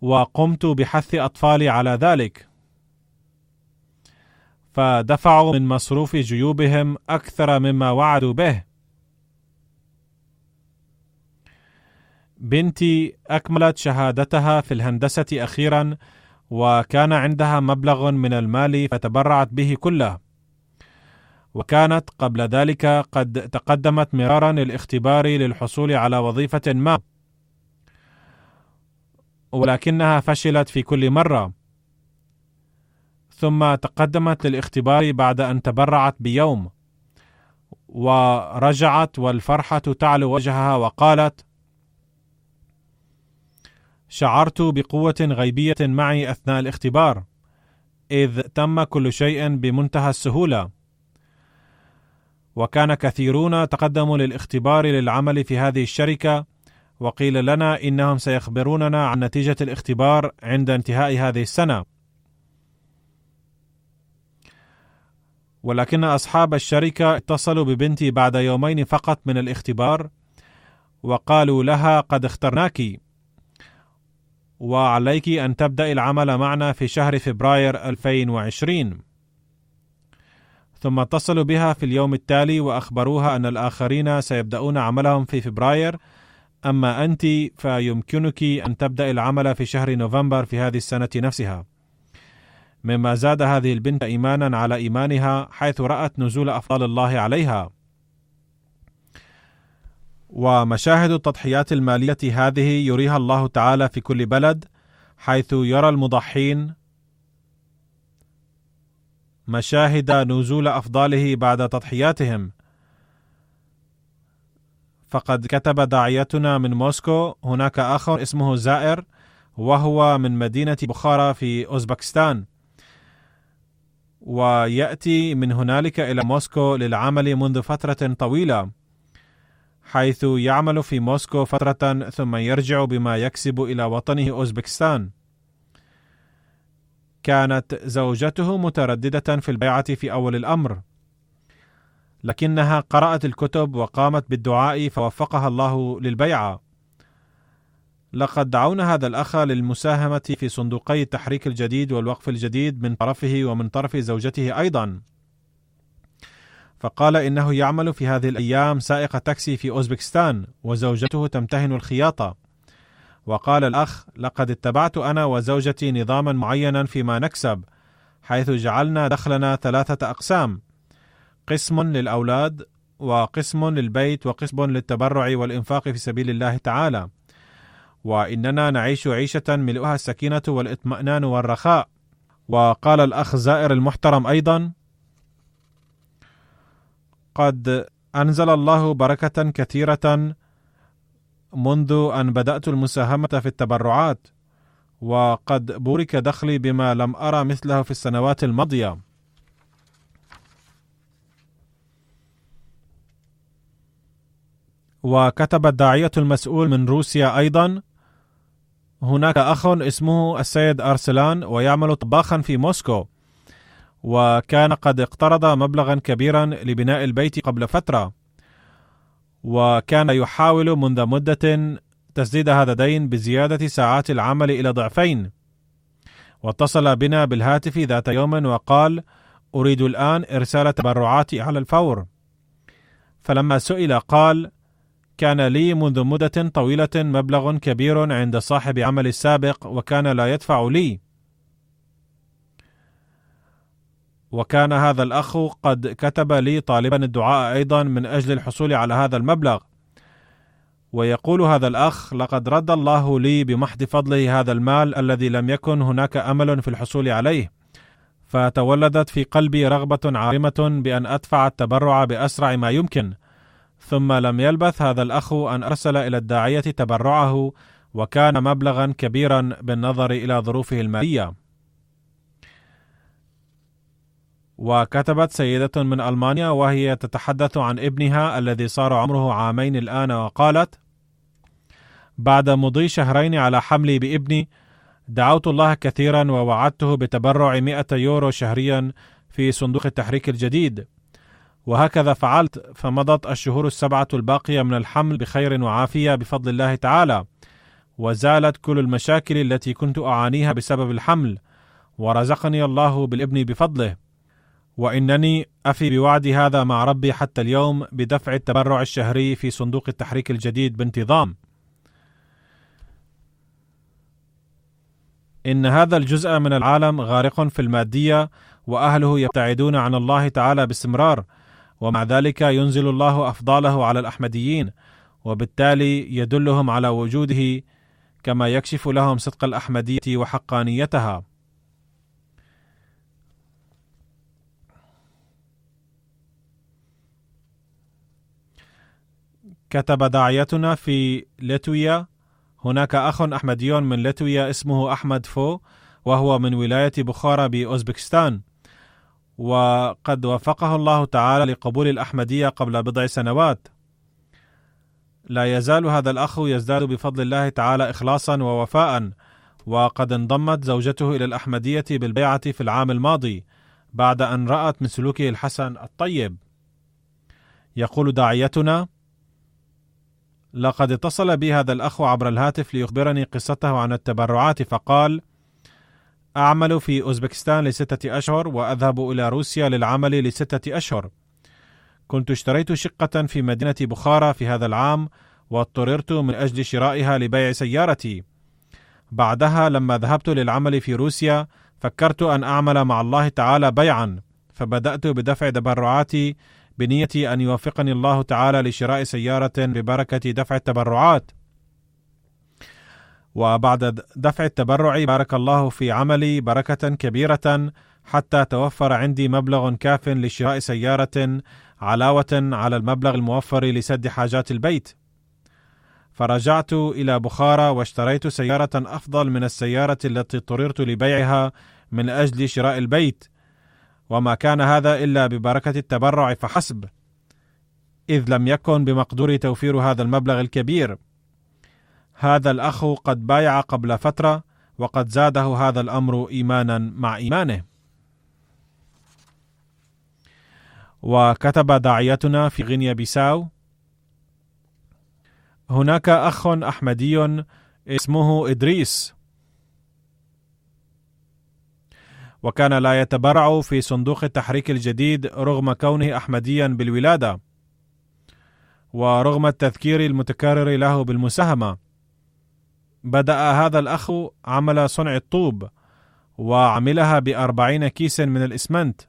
S2: وقمت بحث أطفالي على ذلك، فدفعوا من مصروف جيوبهم أكثر مما وعدوا به. بنتي أكملت شهادتها في الهندسة أخيرا، وكان عندها مبلغ من المال فتبرعت به كله، وكانت قبل ذلك قد تقدمت مرارا للاختبار للحصول على وظيفة ما، ولكنها فشلت في كل مرة، ثم تقدمت للاختبار بعد أن تبرعت بيوم، ورجعت والفرحة تعلو وجهها وقالت: شعرت بقوة غيبية معي أثناء الاختبار، إذ تم كل شيء بمنتهى السهولة، وكان كثيرون تقدموا للاختبار للعمل في هذه الشركة، وقيل لنا إنهم سيخبروننا عن نتيجة الاختبار عند انتهاء هذه السنة. ولكن أصحاب الشركة اتصلوا ببنتي بعد يومين فقط من الاختبار، وقالوا لها: قد اخترناك، وعليك أن تبدأ العمل معنا في شهر فبراير 2020. ثم اتصلوا بها في اليوم التالي وأخبروها أن الآخرين سيبدأون عملهم في فبراير، أما أنت فيمكنك أن تبدأ العمل في شهر نوفمبر في هذه السنة نفسها، مما زاد هذه البنت إيمانا على إيمانها، حيث رأت نزول أفضال الله عليها. ومشاهد التضحيات المالية هذه يريها الله تعالى في كل بلد، حيث يرى المضحين مشاهد نزول أفضاله بعد تضحياتهم. فقد كتب داعيتنا من موسكو: هناك أخ اسمه زائر، وهو من مدينة بخارى في أوزبكستان، ويأتي من هنالك إلى موسكو للعمل منذ فترة طويلة، حيث يعمل في موسكو فترة ثم يرجع بما يكسب إلى وطنه أوزبكستان. كانت زوجته مترددة في البيعة في أول الأمر، لكنها قرأت الكتب وقامت بالدعاء فوفقها الله للبيعة. لقد دعونا هذا الأخ للمساهمة في صندوقي التحريك الجديد والوقف الجديد من طرفه ومن طرف زوجته أيضا، فقال إنه يعمل في هذه الأيام سائق تاكسي في أوزبكستان، وزوجته تمتهن الخياطة. وقال الأخ: لقد اتبعت أنا وزوجتي نظاما معينا فيما نكسب، حيث جعلنا دخلنا 3 أقسام: قسم للأولاد، وقسم للبيت، وقسم للتبرع والإنفاق في سبيل الله تعالى، وإننا نعيش عيشة ملؤها السكينة والإطمئنان والرخاء. وقال الأخ زائر المحترم أيضا: قد أنزل الله بركة كثيرة منذ أن بدأت المساهمة في التبرعات، وقد بورك دخلي بما لم أرى مثله في السنوات الماضية. وكتب الداعية المسؤول من روسيا أيضا: هناك أخ اسمه السيد أرسلان، ويعمل طباخا في موسكو، وكان قد اقترض مبلغا كبيرا لبناء البيت قبل فترة، وكان يحاول منذ مدة تسديد هذا الدين بزيادة ساعات العمل إلى ضعفين. واتصل بنا بالهاتف ذات يوم وقال: أريد الآن إرسال تبرعاتي على الفور. فلما سئل قال: كان لي منذ مدة طويلة مبلغ كبير عند صاحب عمل السابق، وكان لا يدفع لي. وكان هذا الأخ قد كتب لي طالبا الدعاء أيضا من أجل الحصول على هذا المبلغ. ويقول هذا الأخ: لقد رد الله لي بمحض فضله هذا المال الذي لم يكن هناك أمل في الحصول عليه، فتولدت في قلبي رغبة عارمة بأن أدفع التبرع بأسرع ما يمكن. ثم لم يلبث هذا الأخ أن أرسل إلى الداعية تبرعه، وكان مبلغا كبيرا بالنظر إلى ظروفه المالية. وكتبت سيدة من ألمانيا وهي تتحدث عن ابنها الذي صار عمره 2 عام الآن، وقالت: بعد مضي 2 شهرين على حملي بابني، دعوت الله كثيرا ووعدته بتبرع 100 يورو شهريا في صندوق التحريك الجديد، وهكذا فعلت. فمضت الشهور 7 الباقية من الحمل بخير وعافية بفضل الله تعالى، وزالت كل المشاكل التي كنت أعانيها بسبب الحمل، ورزقني الله بالابن بفضله، وإنني أفي بوعدي هذا مع ربي حتى اليوم بدفع التبرع الشهري في صندوق التحريك الجديد بانتظام. إن هذا الجزء من العالم غارق في المادية، وأهله يبتعدون عن الله تعالى باستمرار، ومع ذلك ينزل الله أفضاله على الأحمديين، وبالتالي يدلهم على وجوده، كما يكشف لهم صدق الأحمدية وحقانيتها. كتب داعيتنا في ليتويا: هناك أخ أحمدي من ليتويا اسمه أحمد فو، وهو من ولاية بخارى بأوزبكستان، وقد وفقه الله تعالى لقبول الأحمدية قبل بضع سنوات. لا يزال هذا الأخ يزداد بفضل الله تعالى إخلاصا ووفاء، وقد انضمت زوجته إلى الأحمدية بالبيعة في العام الماضي بعد أن رأت من سلوكه الحسن الطيب. يقول داعيتنا: لقد اتصل بي هذا الأخ عبر الهاتف ليخبرني قصته عن التبرعات، فقال: أعمل في أوزبكستان ل6 أشهر، وأذهب إلى روسيا للعمل ل6 أشهر. كنت اشتريت شقة في مدينة بخارى في هذا العام، واضطررت من أجل شرائها لبيع سيارتي. بعدها لما ذهبت للعمل في روسيا فكرت أن أعمل مع الله تعالى بيعا، فبدأت بدفع تبرعاتي بنية أن يوفقني الله تعالى لشراء سيارة ببركة دفع التبرعات. وبعد دفع التبرع بارك الله في عملي بركة كبيرة، حتى توفر عندي مبلغ كاف لشراء سيارة علاوة على المبلغ الموفر لسد حاجات البيت. فرجعت إلى بخارى واشتريت سيارة أفضل من السيارة التي اضطررت لبيعها من أجل شراء البيت، وما كان هذا إلا ببركة التبرع فحسب، إذ لم يكن بمقدوري توفير هذا المبلغ الكبير. هذا الأخ قد بايع قبل فترة، وقد زاده هذا الأمر إيمانا مع إيمانه. وكتب داعيتنا في غينيا بيساو: هناك أخ أحمدي اسمه إدريس، وكان لا يتبرع في صندوق التحريك الجديد رغم كونه أحمديا بالولادة، ورغم التذكير المتكرر له بالمساهمة. بدأ هذا الأخ عمل صنع الطوب، وعملها ب40 كيس من الإسمنت،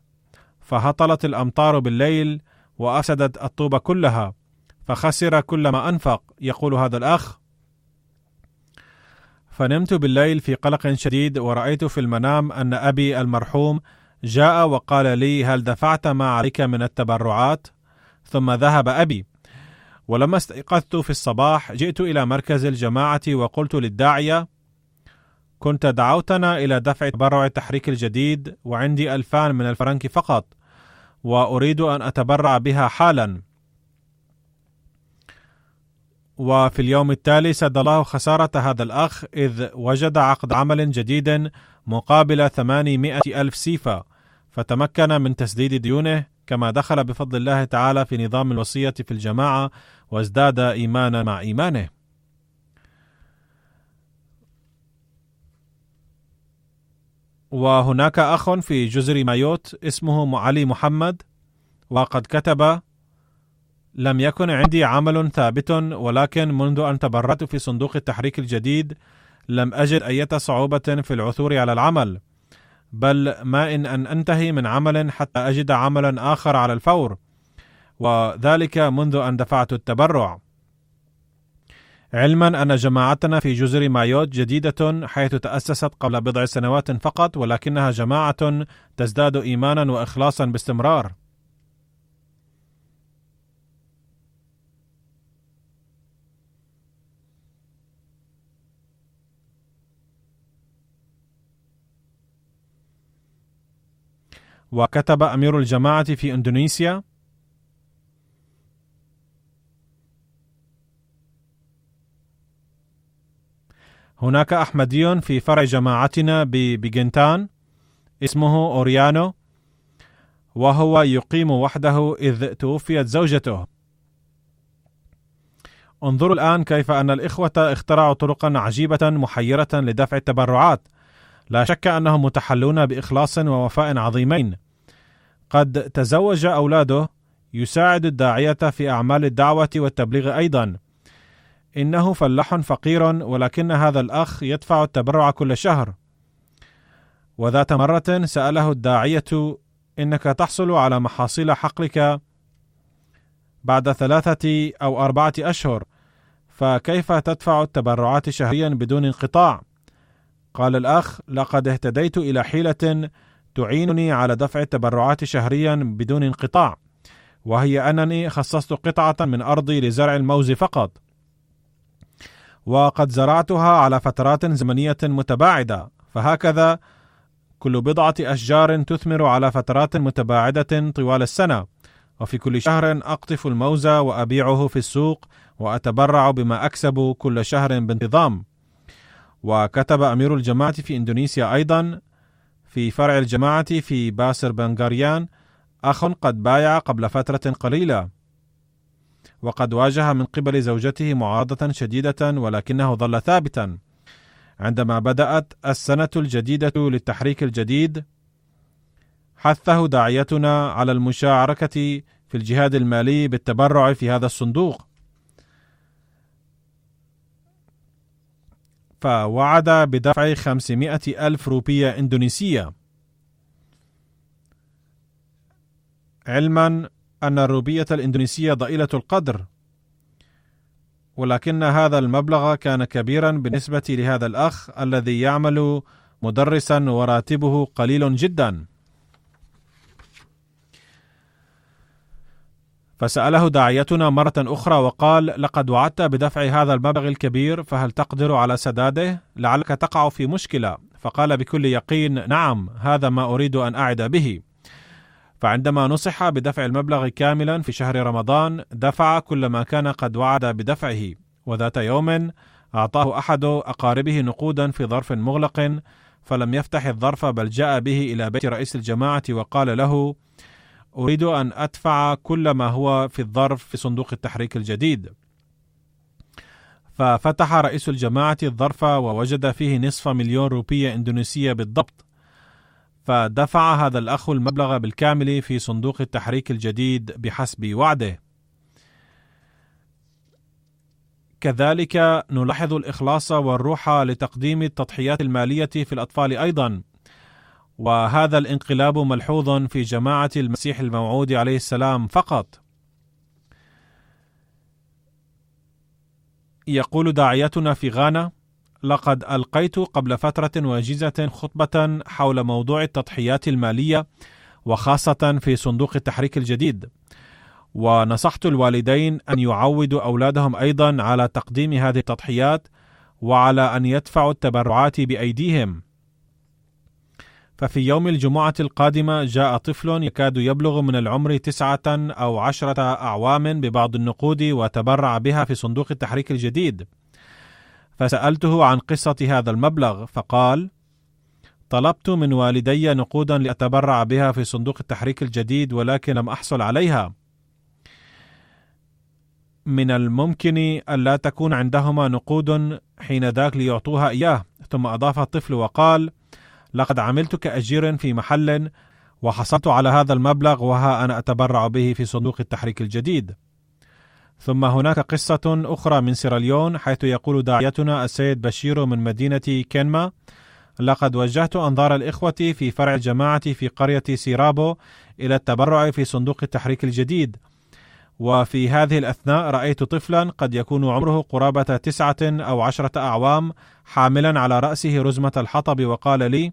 S2: فهطلت الأمطار بالليل وأفسدت الطوب كلها، فخسر كل ما أنفق. يقول هذا الأخ: فنمت بالليل في قلق شديد، ورأيت في المنام أن أبي المرحوم جاء وقال لي: هل دفعت ما عليك من التبرعات؟ ثم ذهب أبي. ولما استيقظت في الصباح جئت إلى مركز الجماعة وقلت للداعية: كنت دعوتنا إلى دفع تبرع التحريك الجديد، وعندي 2000 من الفرنك فقط، وأريد أن أتبرع بها حالا. وفي اليوم التالي سد الله خسارة هذا الأخ، إذ وجد عقد عمل جديد مقابل 800,000 سيفا، فتمكن من تسديد ديونه، كما دخل بفضل الله تعالى في نظام الوصية في الجماعة، وازداد إيمانا مع إيمانه. وهناك أخ في جزر مايوت اسمه علي محمد، وقد كتب: لم يكن عندي عمل ثابت، ولكن منذ أن تبرعت في صندوق التحريك الجديد لم أجد أي صعوبة في العثور على العمل، بل ما إن أنتهي من عمل حتى أجد عملا آخر على الفور، وذلك منذ أن دفعت التبرع. علما أن جماعتنا في جزر مايوت جديدة، حيث تأسست قبل بضع سنوات فقط، ولكنها جماعة تزداد إيمانا وإخلاصا باستمرار. وكتب أمير الجماعة في إندونيسيا: هناك أحمدي في فرع جماعتنا ببيجنتان اسمه أوريانو، وهو يقيم وحده إذ توفيت زوجته. انظروا الآن كيف أن الإخوة اخترعوا طرقا عجيبة محيرة لدفع التبرعات. لا شك أنهم متحلون بإخلاص ووفاء عظيمين. قد تزوج أولاده، يساعد الداعية في أعمال الدعوة والتبليغ أيضا. إنه فلاح فقير، ولكن هذا الأخ يدفع التبرع كل شهر. وذات مرة سأله الداعية: إنك تحصل على محاصيل حقلك بعد 3 أو 4 أشهر، فكيف تدفع التبرعات شهريا بدون انقطاع؟ قال الأخ: لقد اهتديت إلى حيلة تعينني على دفع التبرعات شهريا بدون انقطاع، وهي أنني خصصت قطعة من أرضي لزرع الموز فقط، وقد زرعتها على فترات زمنية متباعدة، فهكذا كل 1 أشجار تثمر على فترات متباعدة طوال السنة، وفي كل شهر أقطف الموز وأبيعه في السوق وأتبرع بما أكسب كل شهر بانتظام. وكتب أمير الجماعة في إندونيسيا أيضا في فرع الجماعة في باسر بنغاريان: أخ قد بايع قبل فترة قليلة، وقد واجه من قبل زوجته معارضة شديدة، ولكنه ظل ثابتا. عندما بدأت السنة الجديدة للتحريك الجديد، حثه داعيتنا على المشاركة في الجهاد المالي بالتبرع في هذا الصندوق، فوعد بدفع 500,000 روبية إندونيسية، علما أن الروبية الإندونيسية ضئيلة القدر، ولكن هذا المبلغ كان كبيرا بالنسبة لهذا الأخ الذي يعمل مدرسا وراتبه قليل جدا. فسأله داعيتنا مرة أخرى وقال: لقد وعدت بدفع هذا المبلغ الكبير، فهل تقدر على سداده؟ لعلك تقع في مشكلة. فقال بكل يقين: نعم، هذا ما أريد أن أعد به. فعندما نصح بدفع المبلغ كاملا في شهر رمضان، دفع كل ما كان قد وعد بدفعه. وذات يوم أعطاه أحد أقاربه نقودا في ظرف مغلق، فلم يفتح الظرف، بل جاء به إلى بيت رئيس الجماعة وقال له: أريد أن أدفع كل ما هو في الظرف في صندوق التحريك الجديد. ففتح رئيس الجماعة الظرف ووجد فيه 500,000 روبية إندونيسية بالضبط، فدفع هذا الأخ المبلغ بالكامل في صندوق التحريك الجديد بحسب وعده. كذلك نلاحظ الإخلاص والروح لتقديم التضحيات المالية في الأطفال أيضا، وهذا الانقلاب ملحوظ في جماعة المسيح الموعود عليه السلام فقط. يقول داعيتنا في غانا: لقد ألقيت قبل فترة وجيزة خطبة حول موضوع التضحيات المالية، وخاصة في صندوق التحريك الجديد، ونصحت الوالدين أن يعودوا أولادهم أيضا على تقديم هذه التضحيات، وعلى أن يدفعوا التبرعات بأيديهم. ففي يوم الجمعة القادمة جاء طفل يكاد يبلغ من العمر 9 أو 10 أعوام ببعض النقود، وتبرع بها في صندوق التحريك الجديد. فسألته عن قصة هذا المبلغ، فقال: طلبت من والدي نقودا لأتبرع بها في صندوق التحريك الجديد، ولكن لم أحصل عليها. من الممكن أن لا تكون عندهما نقود حين ذاك ليعطوها إياه. ثم أضاف الطفل وقال: لقد عملت كأجير في محل، وحصلت على هذا المبلغ، وها أنا أتبرع به في صندوق التحريك الجديد. ثم هناك قصة أخرى من سيراليون، حيث يقول داعيتنا السيد بشير من مدينة كينما: لقد وجهت أنظار الإخوة في فرع الجماعة في قرية سيرابو إلى التبرع في صندوق التحريك الجديد، وفي هذه الأثناء رأيت طفلا قد يكون عمره قرابة 9 أو 10 أعوام حاملا على رأسه رزمة الحطب، وقال لي: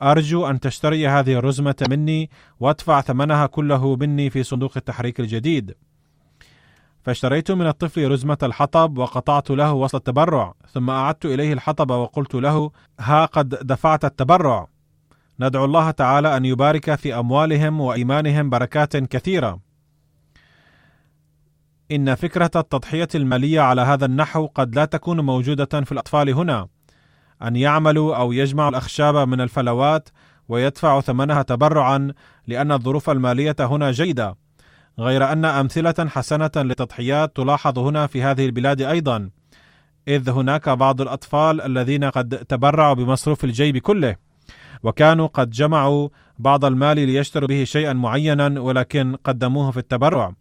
S2: أرجو أن تشتري هذه الرزمة مني وادفع ثمنها كله مني في صندوق التحريك الجديد. فاشتريت من الطفل رزمة الحطب وقطعت له وصل التبرع، ثم أعدت إليه الحطب وقلت له: ها قد دفعت التبرع، ندعو الله تعالى أن يبارك في أموالهم وإيمانهم بركات كثيرة. إن فكرة التضحية المالية على هذا النحو قد لا تكون موجودة في الأطفال هنا، أن يعملوا أو يجمعوا الأخشاب من الفلوات ويدفعوا ثمنها تبرعا، لأن الظروف المالية هنا جيدة، غير أن أمثلة حسنة للتضحيات تلاحظ هنا في هذه البلاد أيضا، إذ هناك بعض الأطفال الذين قد تبرعوا بمصروف الجيب كله، وكانوا قد جمعوا بعض المال ليشتروا به شيئا معينا ولكن قدموه في التبرع.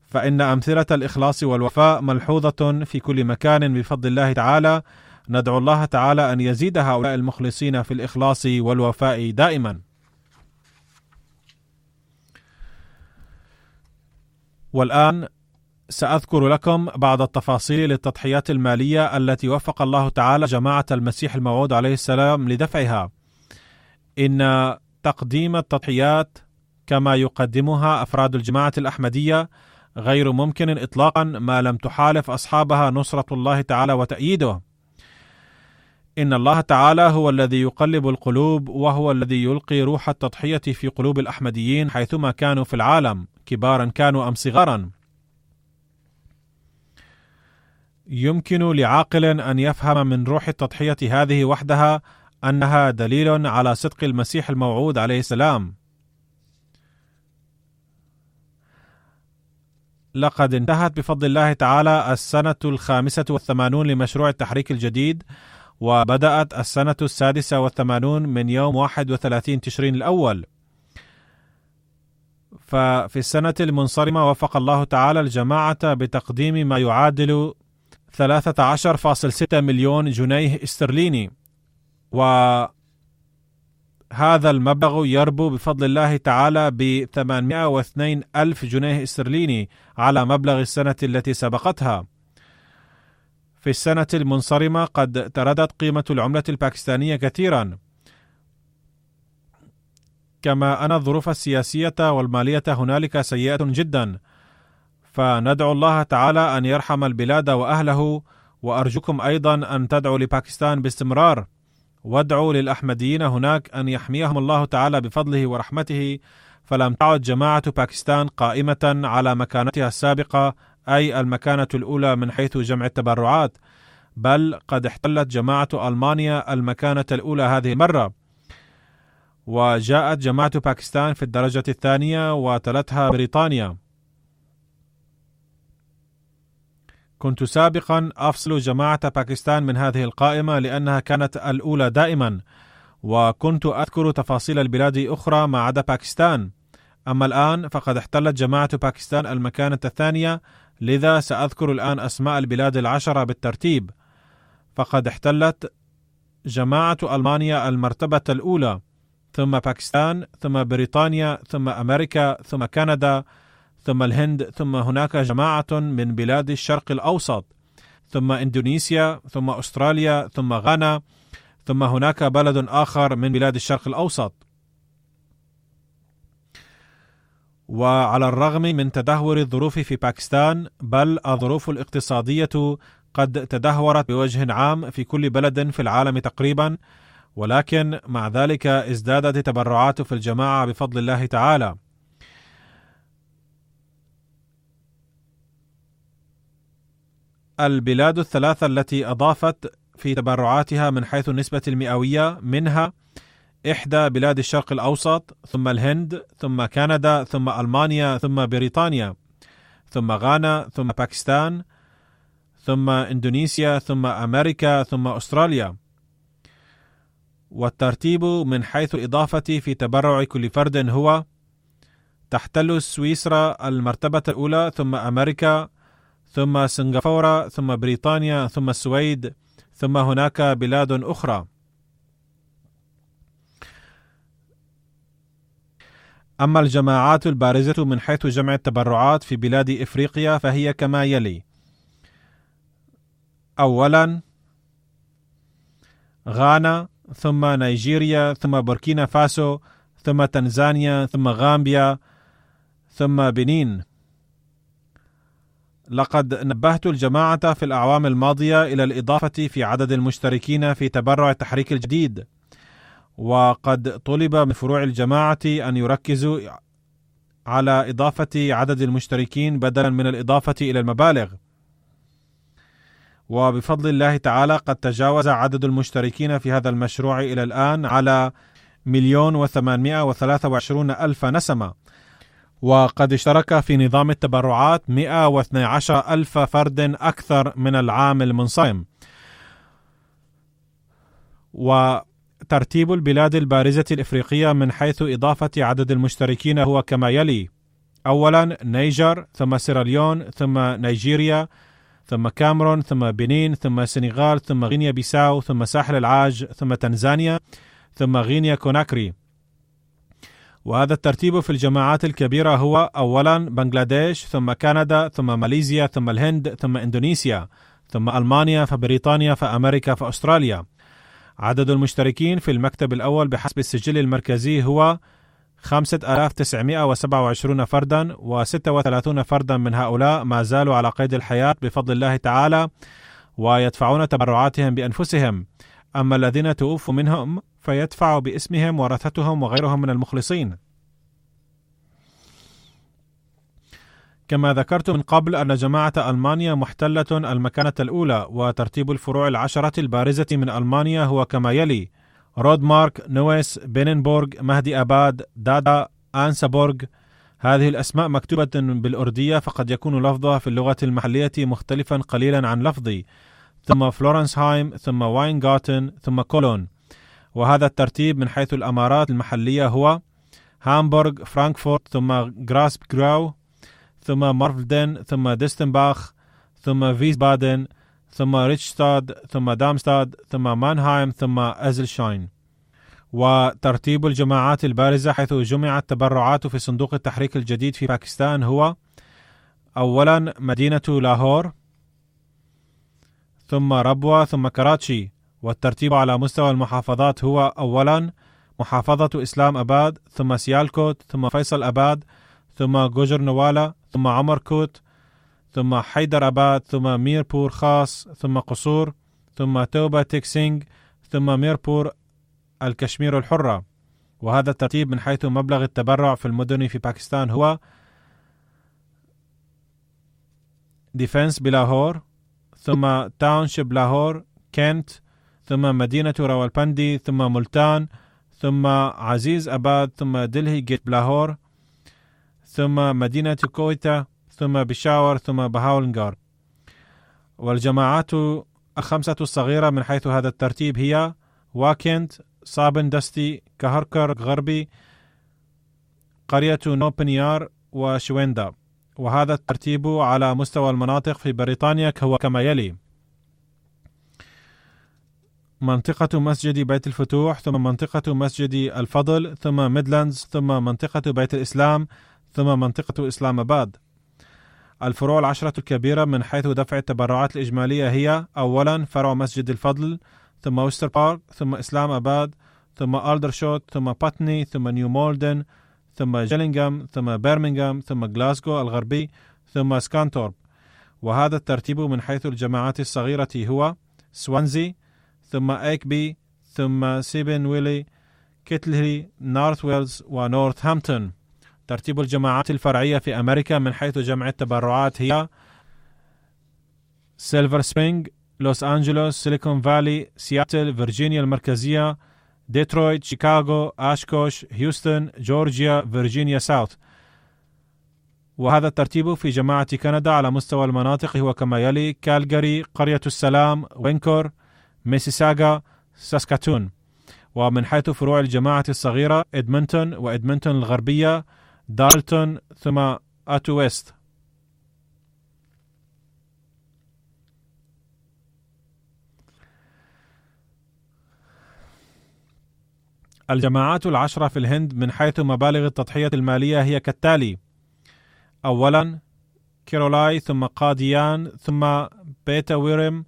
S2: فإن أمثلة الإخلاص والوفاء ملحوظة في كل مكان بفضل الله تعالى. ندعو الله تعالى أن يزيد هؤلاء المخلصين في الإخلاص والوفاء دائما. والآن سأذكر لكم بعض التفاصيل للتضحيات المالية التي وفق الله تعالى جماعة المسيح الموعود عليه السلام لدفعها. إن تقديم التضحيات كما يقدمها أفراد الجماعة الأحمدية غير ممكن إطلاقا ما لم تحالف أصحابها نصرة الله تعالى وتأييده. إن الله تعالى هو الذي يقلب القلوب، وهو الذي يلقي روح التضحية في قلوب الأحمديين حيثما كانوا في العالم، كبارا كانوا أم صغارا. يمكن لعاقل أن يفهم من روح التضحية هذه وحدها أنها دليل على صدق المسيح الموعود عليه السلام. لقد انتهت بفضل الله تعالى السنة 85 لمشروع التحريك الجديد، وبدأت السنة 86 من يوم 31 تشرين الأول. ففي السنة المنصرمة وفق الله تعالى الجماعة بتقديم ما يعادل 13.6 مليون جنيه استرليني، وهذا المبلغ يربو بفضل الله تعالى ب802 ألف جنيه استرليني على مبلغ السنة التي سبقتها. في السنة المنصرمة قد تردت قيمة العملة الباكستانية كثيرا، كما أن الظروف السياسية والمالية هنالك سيئة جدا. فندعو الله تعالى أن يرحم البلاد وأهله، وأرجوكم أيضا أن تدعوا لباكستان باستمرار، وادعوا للأحمديين هناك أن يحميهم الله تعالى بفضله ورحمته، فلم تعد جماعة باكستان قائمة على مكانتها السابقة، أي المكانة الأولى من حيث جمع التبرعات، بل قد احتلت جماعة ألمانيا المكانة الأولى هذه المرة، وجاءت جماعة باكستان في الدرجة الثانية وتلتها بريطانيا. كنت سابقا أفصل جماعة باكستان من هذه القائمة لأنها كانت الأولى دائما، وكنت أذكر تفاصيل البلاد أخرى ما عدا باكستان. أما الآن فقد احتلت جماعة باكستان المكانة الثانية، لذا سأذكر الآن أسماء البلاد 10 بالترتيب. فقد احتلت جماعة ألمانيا المرتبة الأولى، ثم باكستان، ثم بريطانيا، ثم أمريكا، ثم كندا، ثم الهند، ثم هناك جماعة من بلاد الشرق الأوسط، ثم إندونيسيا، ثم أستراليا، ثم غانا، ثم هناك بلد آخر من بلاد الشرق الأوسط. وعلى الرغم من تدهور الظروف في باكستان، بل الظروف الاقتصادية قد تدهورت بوجه عام في كل بلد في العالم تقريبا، ولكن مع ذلك ازدادت التبرعات في الجماعة بفضل الله تعالى. البلاد الثلاثة التي أضافت في تبرعاتها من حيث النسبة المئوية منها إحدى بلاد الشرق الأوسط، ثم الهند، ثم كندا، ثم ألمانيا، ثم بريطانيا، ثم غانا، ثم باكستان، ثم إندونيسيا، ثم أمريكا، ثم أستراليا. والترتيب من حيث الإضافة في تبرع كل فرد هو: تحتل سويسرا المرتبة الأولى، ثم أمريكا، ثم سنغافورة، ثم بريطانيا، ثم السويد، ثم هناك بلاد أخرى. أما الجماعات البارزة من حيث جمع التبرعات في بلاد إفريقيا فهي كما يلي: أولا غانا، ثم نيجيريا، ثم بوركينا فاسو، ثم تنزانيا، ثم غامبيا، ثم بنين. لقد نبهت الجماعة في الأعوام الماضية إلى الإضافة في عدد المشتركين في تبرع التحريك الجديد، وقد طلب من فروع الجماعة أن يركزوا على إضافة عدد المشتركين بدلا من الإضافة إلى المبالغ. وبفضل الله تعالى قد تجاوز عدد المشتركين في هذا المشروع إلى الآن على 1,823,000 نسمة، وقد اشترك في نظام التبرعات 112 ألف فرد أكثر من العام المنصرم. وترتيب البلاد البارزة الإفريقية من حيث إضافة عدد المشتركين هو كما يلي: أولا نيجر، ثم سيراليون، ثم نيجيريا، ثم كاميرون، ثم بنين، ثم سنغال، ثم غينيا بيساو، ثم ساحل العاج، ثم تنزانيا، ثم غينيا كوناكري. وهذا الترتيب في الجماعات الكبيرة هو: أولا بنغلاديش، ثم كندا، ثم ماليزيا، ثم الهند، ثم إندونيسيا، ثم ألمانيا، فبريطانيا، فأمريكا، فأستراليا. عدد المشتركين في المكتب الأول بحسب السجل المركزي هو 5927 فردا، و36 فردا من هؤلاء ما زالوا على قيد الحياة بفضل الله تعالى ويدفعون تبرعاتهم بأنفسهم. أما الذين توفوا منهم فيدفع باسمهم ورثتهم وغيرهم من المخلصين. كما ذكرت من قبل أن جماعة ألمانيا محتلة المكانة الأولى، وترتيب الفروع 10 البارزة من ألمانيا هو كما يلي: رودمارك، نويس، بيننبورغ، مهدي أباد، دادا، آنسبورغ. هذه الأسماء مكتوبة بالأردية، فقد يكون لفظها في اللغة المحلية مختلفا قليلا عن لفظي. ثم فلورنسهايم، ثم واينغاتن، ثم كولون. وهذا الترتيب من حيث الأمارات المحلية هو: هامبورغ، فرانكفورت، ثم غراسب جراو، ثم مارفلدن، ثم ديستنباخ، ثم فيسبادن، ثم ريتشستاد، ثم دامستاد، ثم مانهايم، ثم أزلشاين. وترتيب الجماعات البارزة حيث جمعت التبرعات في صندوق التحريك الجديد في باكستان هو: أولا مدينة لاهور، ثم ربوة، ثم كراتشي. والترتيب على مستوى المحافظات هو: أولا محافظة إسلام أباد، ثم سيالكوت، ثم فيصل أباد، ثم جوجرنوالا، ثم عمركوت، ثم حيدر أباد، ثم ميرپور خاص، ثم قصور، ثم توبة تيكسينغ، ثم ميرپور الكشمير الحرة. وهذا الترتيب من حيث مبلغ التبرع في المدن في باكستان هو: ديفنس بلاهور، ثم تاونشيب لاهور، كنت، ثم مدينة راولبندي، ثم ملتان، ثم عزيز أباد، ثم دلهي جيت بلاهور، ثم مدينة كويتا، ثم بشاور، ثم بهاولنغار. والجماعات 5 الصغيرة من حيث هذا الترتيب هي: واكنت، صابن دستي، كهركر غربي، قرية نوبنيار، وشويندا. وهذا الترتيب على مستوى المناطق في بريطانيا هو كما يلي: منطقة مسجد بيت الفتوح، ثم منطقة مسجد الفضل، ثم ميدلاندز، ثم منطقة بيت الإسلام، ثم منطقة إسلام أباد. الفروع 10 الكبيرة من حيث دفع التبرعات الإجمالية هي: أولا فرع مسجد الفضل، ثم وستر بارك، ثم إسلام أباد، ثم ألدرشوت، ثم باتني، ثم نيو مولدن، ثم جيلينغهام، ثم برمنغهام، ثم غلاسكو الغربي، ثم سكانتورب. وهذا الترتيب من حيث الجماعات الصغيرة هو: سوانزي، ثم ايكبي، ثم سيبن ويلي، كيتلهي، نورث ويلز، ونورثهامبتون. ترتيب الجماعات الفرعية في أمريكا من حيث جمع التبرعات هي: سيلفر سبرينغ، لوس أنجلوس، سيليكون فالي، سياتل، فيرجينيا المركزية، ديترويت، شيكاغو، أشكوش، هيوستن، جورجيا، فيرجينيا ساوث. وهذا الترتيب في جماعة كندا على مستوى المناطق هو كما يلي: كالجاري، قرية السلام، وينكور، ميسيساغا، ساسكاتون. ومن حيث فروع الجماعة الصغيرة: إدمنتون، وإدمنتون الغربية، دالتون، ثم آتو ويست. الجماعات 10 في الهند من حيث مبالغ التضحية المالية هي كالتالي: أولا كيرولاي، ثم قاديان، ثم بيتا ويرم،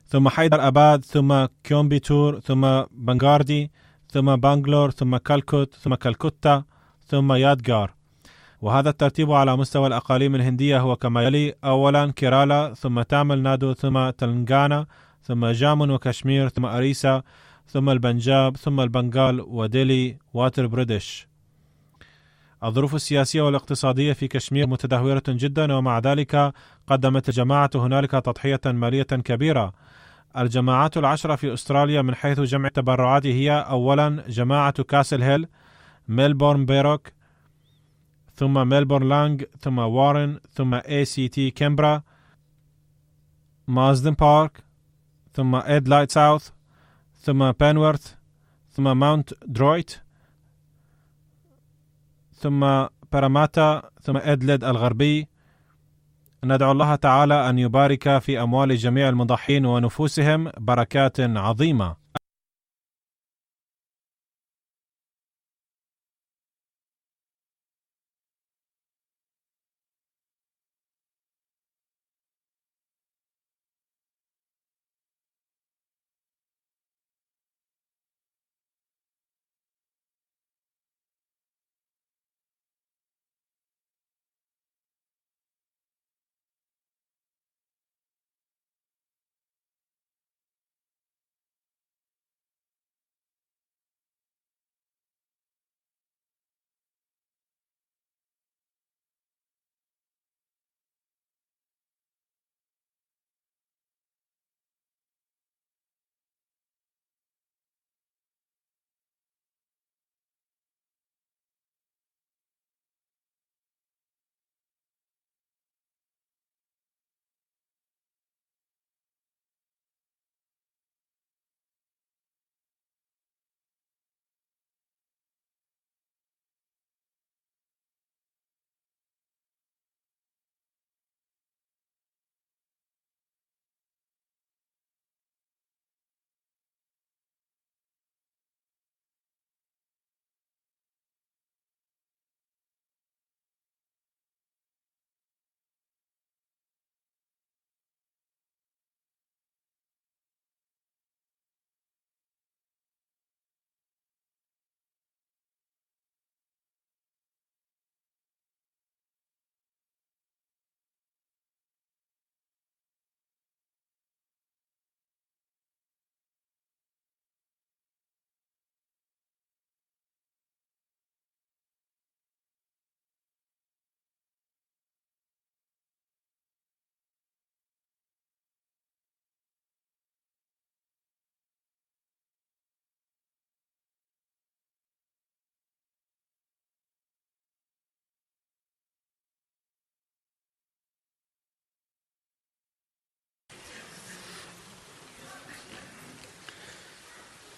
S2: ثم حيدر أباد، ثم كيومبيتور، ثم بنغاردي، ثم بانغلور، ثم كالكوت، ثم كالكوتا، ثم يادغار. وهذا الترتيب على مستوى الأقاليم الهندية هو كما يلي: أولا كيرالا، ثم تامل نادو، ثم تلنغانا، ثم جامون وكشمير، ثم أريسا، ثم البنجاب، ثم البنغال، وديلي واتر بريدش. الظروف السياسية والاقتصادية في كشمير متدهورة جدا، ومع ذلك قدمت الجماعة هنالك تضحية مالية كبيرة. الجماعات 10 في أستراليا من حيث جمع التبرعات هي: أولا جماعة كاسل هيل، ميلبورن بيروك، ثم ميلبورن لانج، ثم وارن، ثم ACT كامبرا، مازدن بارك، ثم إدلايت ساوث، ثم بانورث، ثم ماونت درويت، ثم باراماتا، ثم إدلد الغربي. ندعو الله تعالى أن يبارك في أموال جميع المضحين ونفوسهم بركات عظيمة.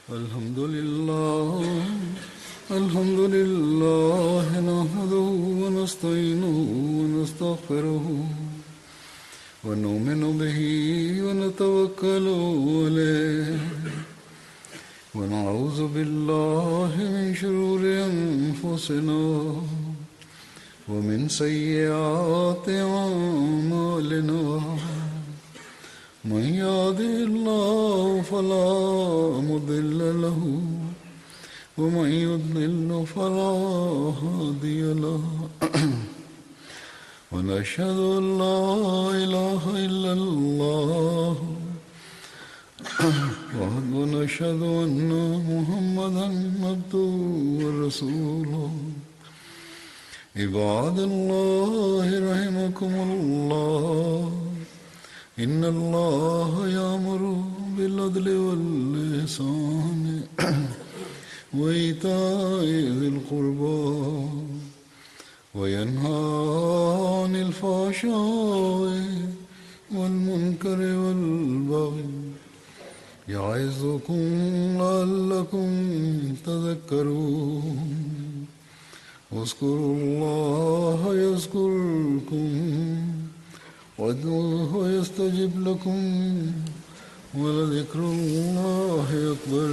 S1: الحمد لله نحمده ونستعينه ونستغفره ونؤمن به ونتوكل عليه ونعوذ بالله من شرور أنفسنا ومن سيئات أعمالنا. من يهده الله فلا مضل له ومن يضلل فلا هادي له. ونشهد أن لا إله إلا الله ونشهد أن محمدا عبده ورسوله. عباد الله رحمكم الله، إن الله يأمر بالعدل والإحسان وإيتاء ذي القربى وينهى عن الفحشاء والمنكر والبغي يعظكم لعلكم تذكرون. واذكروا الله يذكركم وادعوه يستجب لكم ولذكر الله أكبر.